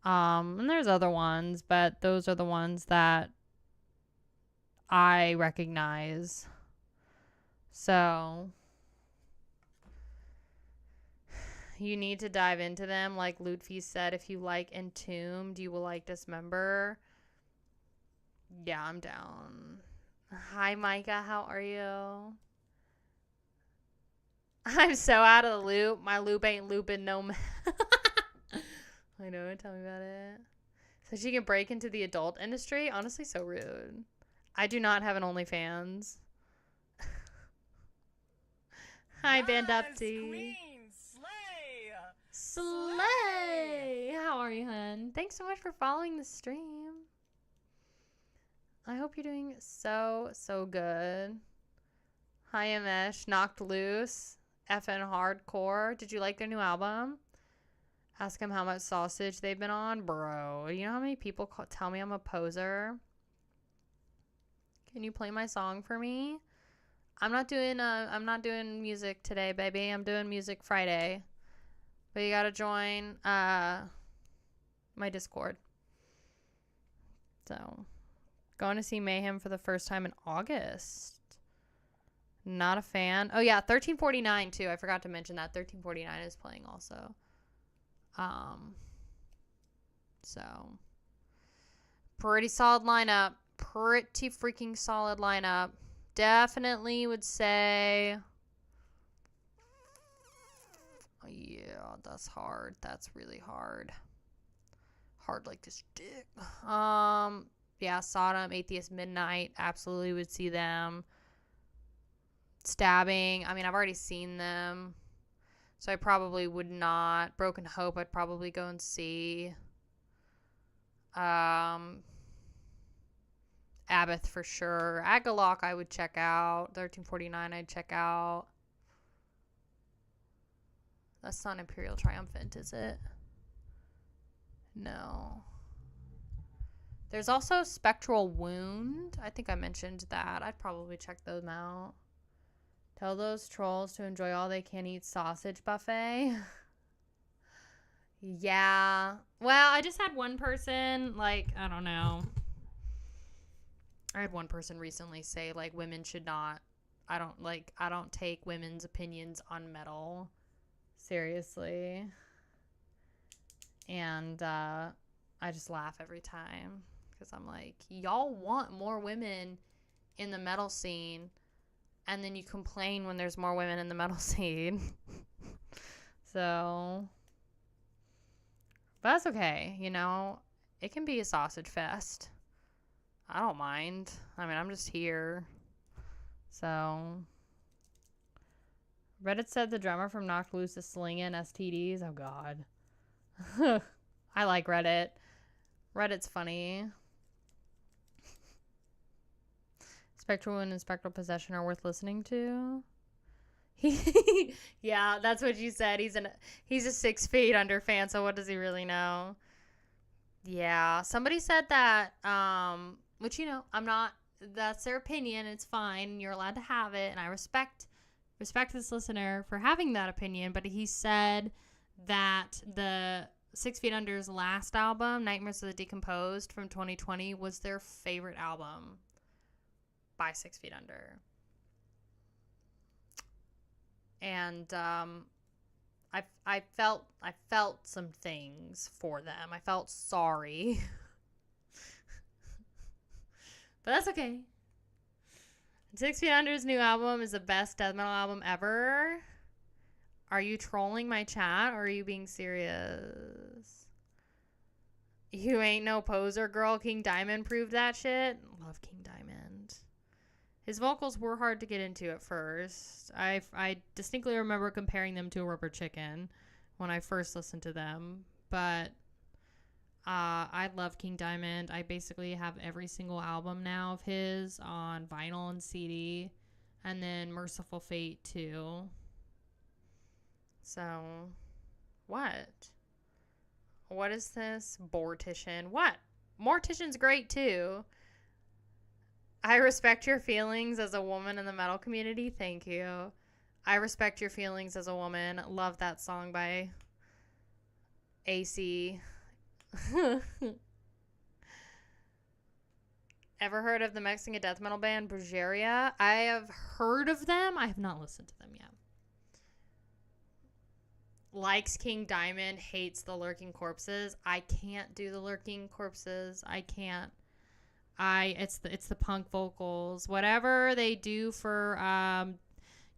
And there's other ones, but those are the ones that I recognize. So you need to dive into them. Like Lutfi said, if you like Entombed, you will like Dismember. Yeah, I'm down. Hi, Micah. How are you? I'm so out of the loop. My loop ain't looping no more. I know. Tell me about it. So she can break into the adult industry? Honestly, so rude. I do not have an OnlyFans. Hi, Band Upty. Queen, slay! Slay! How are you, hun? Thanks so much for following the stream. I hope you're doing so good. Hi, Amesh. Knocked Loose. FN Hardcore. Did you like their new album? Ask them how much sausage they've been on. Bro, you know how many people tell me I'm a poser? Can you play my song for me? I'm not doing music today, baby. I'm doing music Friday. But you gotta join my Discord. So, going to see Mayhem for the first time in August. Not a fan. Oh yeah, 1349 too. I forgot to mention that 1349 is playing also. So pretty solid lineup. Pretty freaking solid lineup. Definitely would say, yeah, that's hard. That's really hard. Hard like this dick. Yeah, Sodom, Atheist Midnight, absolutely would see them. Stabbing, I mean, I've already seen them, so I probably would not. Broken Hope, I'd probably go and see. Abath for sure. Agalock, I would check out. 1349, I'd check out. That's not Imperial Triumphant, is it? No. There's also Spectral Wound. I think I mentioned that. I'd probably check those out. Tell those trolls to enjoy all they can eat sausage buffet. Yeah. Well, I just had one person, like, I don't know. I had one person recently say, like, women should not. I don't take women's opinions on metal seriously. And I just laugh every time. Because I'm like, y'all want more women in the metal scene, and then you complain when there's more women in the metal scene. So, but that's okay, you know? It can be a sausage fest. I don't mind. I mean, I'm just here. So, Reddit said the drummer from Knocked Loose is slinging STDs. Oh, God. I like Reddit. Reddit's funny. Spectral Wound and Spectral Possession are worth listening to. Yeah, that's what you said. He's a 6 feet under fan, so what does he really know? Yeah, somebody said that, which, you know, I'm not, that's their opinion. It's fine. You're allowed to have it, and I respect this listener for having that opinion, but he said that the 6 Feet Under's last album, Nightmares of the Decomposed from 2020, was their favorite album by 6 Feet Under. And I felt some things for them. I felt sorry. But that's okay. 6 Feet Under's new album is the best death metal album ever. Are you trolling my chat or are you being serious? You ain't no poser, girl. King Diamond proved that shit. Love King Diamond. His vocals were hard to get into at first. I distinctly remember comparing them to a Rubber Chicken when I first listened to them. But I love King Diamond. I basically have every single album now of his on vinyl and CD. And then Merciful Fate too. So, what? What is this? Mortician. What? Mortician's great too. I respect your feelings as a woman in the metal community. Thank you. I respect your feelings as a woman. Love that song by AC. Ever heard of the Mexican death metal band Brujeria? I have heard of them. I have not listened to them yet. Likes King Diamond, hates the Lurking Corpses. I can't do the Lurking Corpses. I can't. It's the punk vocals. Whatever they do for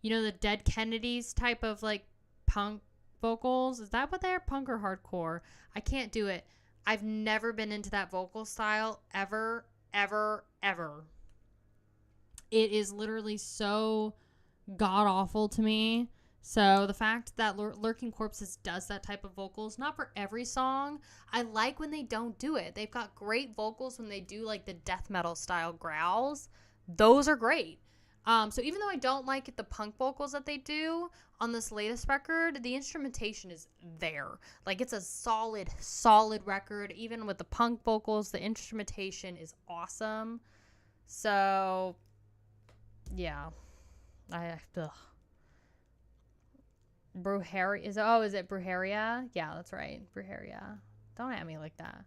the Dead Kennedys type of like punk vocals. Is that what they're? Punk or hardcore? I can't do it. I've never been into that vocal style ever. It is literally so god awful to me. So the fact that Lurking Corpses does that type of vocals, not for every song. I like when they don't do it. They've got great vocals when they do like the death metal style growls. Those are great. So even though I don't like the punk vocals that they do on this latest record, the instrumentation is there. Like it's a solid record. Even with the punk vocals, the instrumentation is awesome. So, yeah. Ugh. Brujeria. Is it Brujeria? Yeah, that's right. Brujeria. Don't at me like that.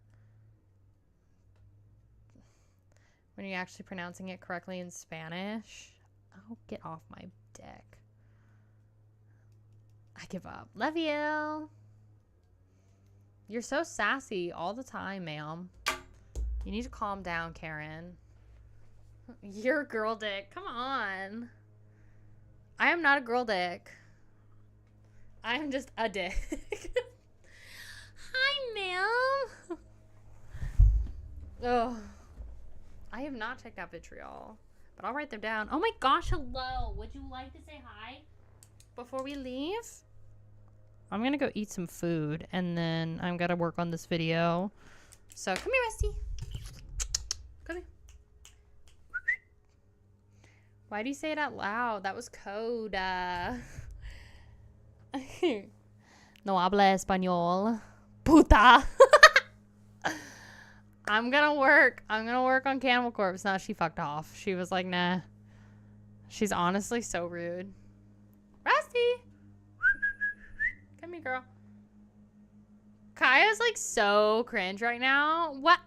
When you're actually pronouncing it correctly in Spanish. Oh, get off my dick. I give up. Love you. You're so sassy all the time, ma'am. You need to calm down, Karen. You're a girl dick. Come on. I am not a girl dick. I am just a dick. Hi, ma'am. Ugh. I have not checked out vitriol, but I'll write them down. Oh my gosh, hello. Would you like to say hi before we leave? I'm going to go eat some food, and then I'm going to work on this video. So, come here, Rusty. Come here. Why do you say it out loud? That was code. No habla español. Puta. I'm gonna work on Cannibal Corpse. No, she fucked off. She was like, nah. She's honestly so rude. Rusty! Come here, girl. Kaya's like so cringe right now. What?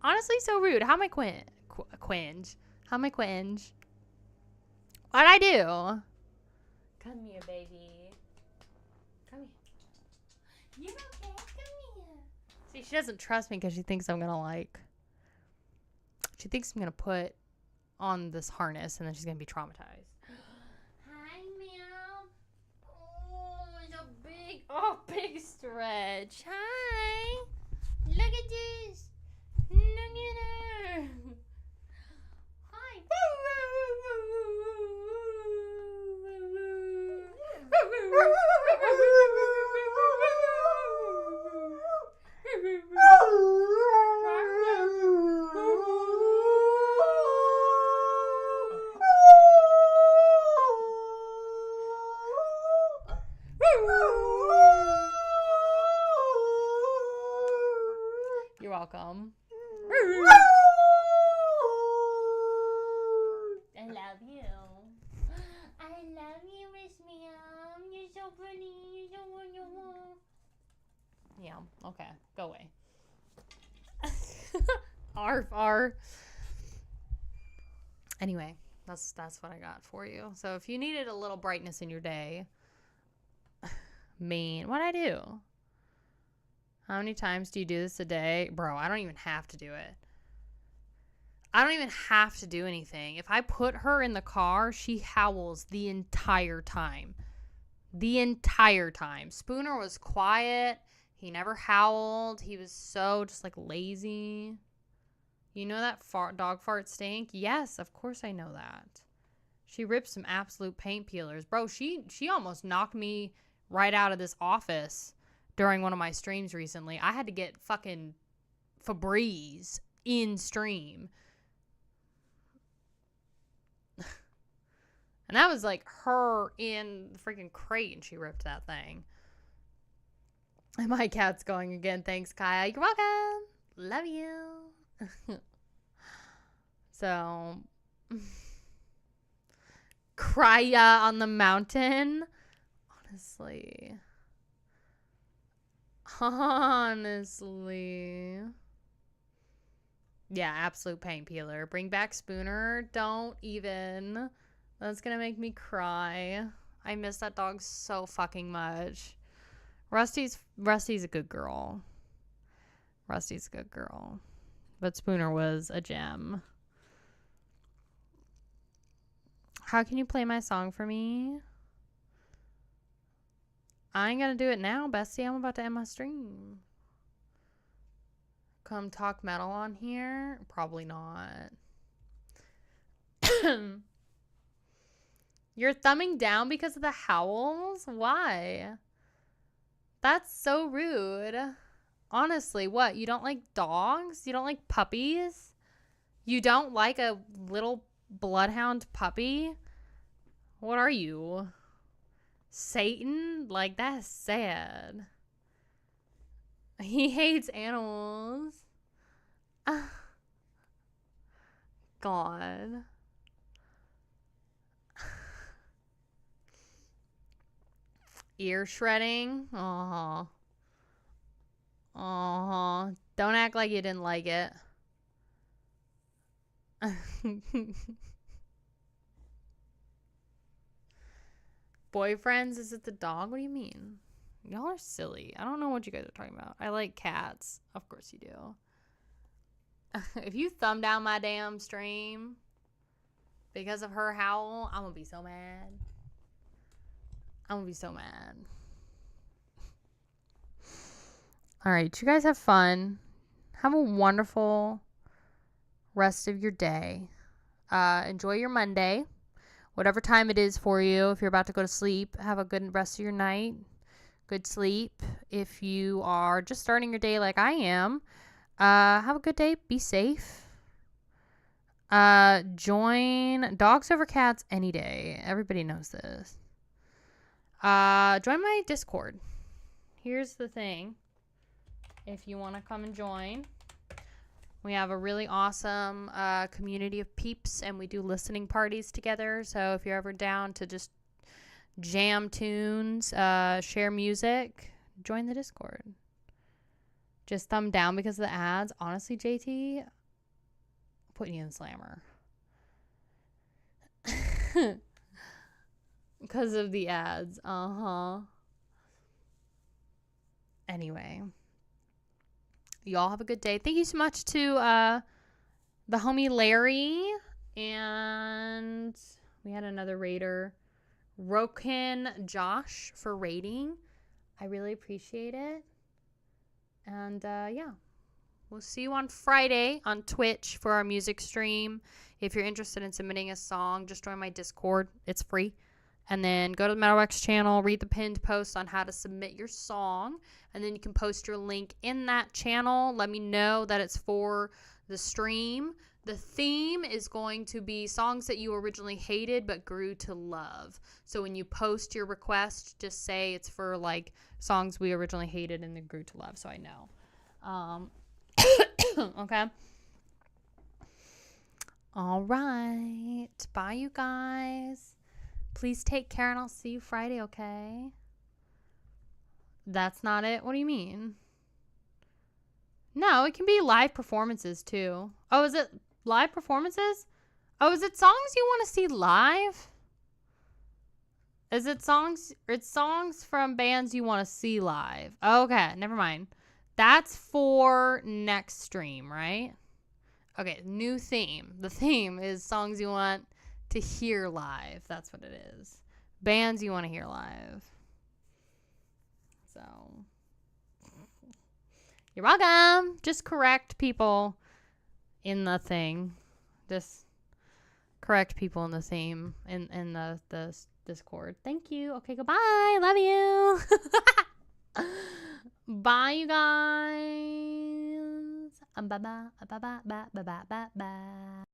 Honestly, so rude. How am I cringe? How am I cringe? What'd I do? Come here, baby. Come here. You're okay. Come here. See, she doesn't trust me because she thinks I'm gonna she thinks I'm gonna put on this harness and then she's gonna be traumatized. Hi, ma'am. Oh, it's a big stretch. Hi. Look at this. Look at her. Hi. You're welcome. I love you. I love you, Miss Ma'am. You're so pretty. You're so wonderful. Yeah, okay. Go away. Arf, arf. Anyway, that's what I got for you. So if you needed a little brightness in your day, what'd I do? How many times do you do this a day? Bro, I don't even have to do it. I don't even have to do anything. If I put her in the car, she howls the entire time. The entire time. Spooner was quiet. He never howled. He was so just like lazy. You know that dog fart stink? Yes, of course I know that. She ripped some absolute paint peelers. Bro, she almost knocked me right out of this office during one of my streams recently. I had to get fucking Febreze in stream. And that was like her in the freaking crate and she ripped that thing. And my cat's going again. Thanks, Kaya. You're welcome. Love you. So, Krya on the mountain. Honestly. Yeah, absolute paint peeler. Bring back Spooner. Don't even. That's gonna make me cry. I miss that dog so fucking much. Rusty's a good girl. Rusty's a good girl. But Spooner was a gem. How can you play my song for me? I ain't gonna do it now, bestie. I'm about to end my stream. Come talk metal on here? Probably not. You're thumbing down because of the howls? Why? That's so rude. Honestly, what? You don't like dogs? You don't like puppies? You don't like a little bloodhound puppy? What are you? Satan? Like, that's sad. He hates animals. God. Ear shredding. Uh-huh. Uh-huh. Don't act like you didn't like it. Boyfriends? Is it the dog? What do you mean? Y'all are silly. I don't know what you guys are talking about. I like cats. Of course you do. If you thumb down my damn stream because of her howl, I'm gonna be so mad. I'm gonna be so mad. All right, you guys have fun. Have a wonderful rest of your day. Enjoy your Monday. Whatever time it is for you. If you're about to go to sleep, have a good rest of your night. Good sleep. If you are just starting your day like I am, have a good day. Be safe. Join Dogs Over Cats any day. Everybody knows this. Join my Discord. Here's the thing. If you want to come and join, we have a really awesome community of peeps, and we do listening parties together. So if you're ever down to just jam tunes, share music, join the Discord. Just thumb down because of the ads. Honestly, JT, putting you in Slammer. Because of the ads. Anyway. Y'all have a good day. Thank you so much to the homie Larry. And we had another raider. Roken Josh for rating. I really appreciate it. And yeah. We'll see you on Friday on Twitch for our music stream. If you're interested in submitting a song, just join my Discord. It's free. And then go to the Metalworks channel, read the pinned post on how to submit your song. And then you can post your link in that channel. Let me know that it's for the stream. The theme is going to be songs that you originally hated but grew to love. So when you post your request, just say it's for like songs we originally hated and then grew to love, so I know. Okay. All right. Bye, you guys. Please take care, and I'll see you Friday, okay? That's not it? What do you mean? No, it can be live performances, too. Oh, is it live performances? Oh, is it songs you want to see live? Is it songs? It's songs from bands you want to see live. Okay, never mind. That's for next stream, right? Okay, new theme. The theme is songs you want to hear live. That's what it is. Bands you want to hear live. So, you're welcome. Just correct people in the thing. Just correct people in the theme in the Discord. Thank you. Okay, goodbye. Love you. Bye, you guys. Bye bye bye bye bye bye bye bye.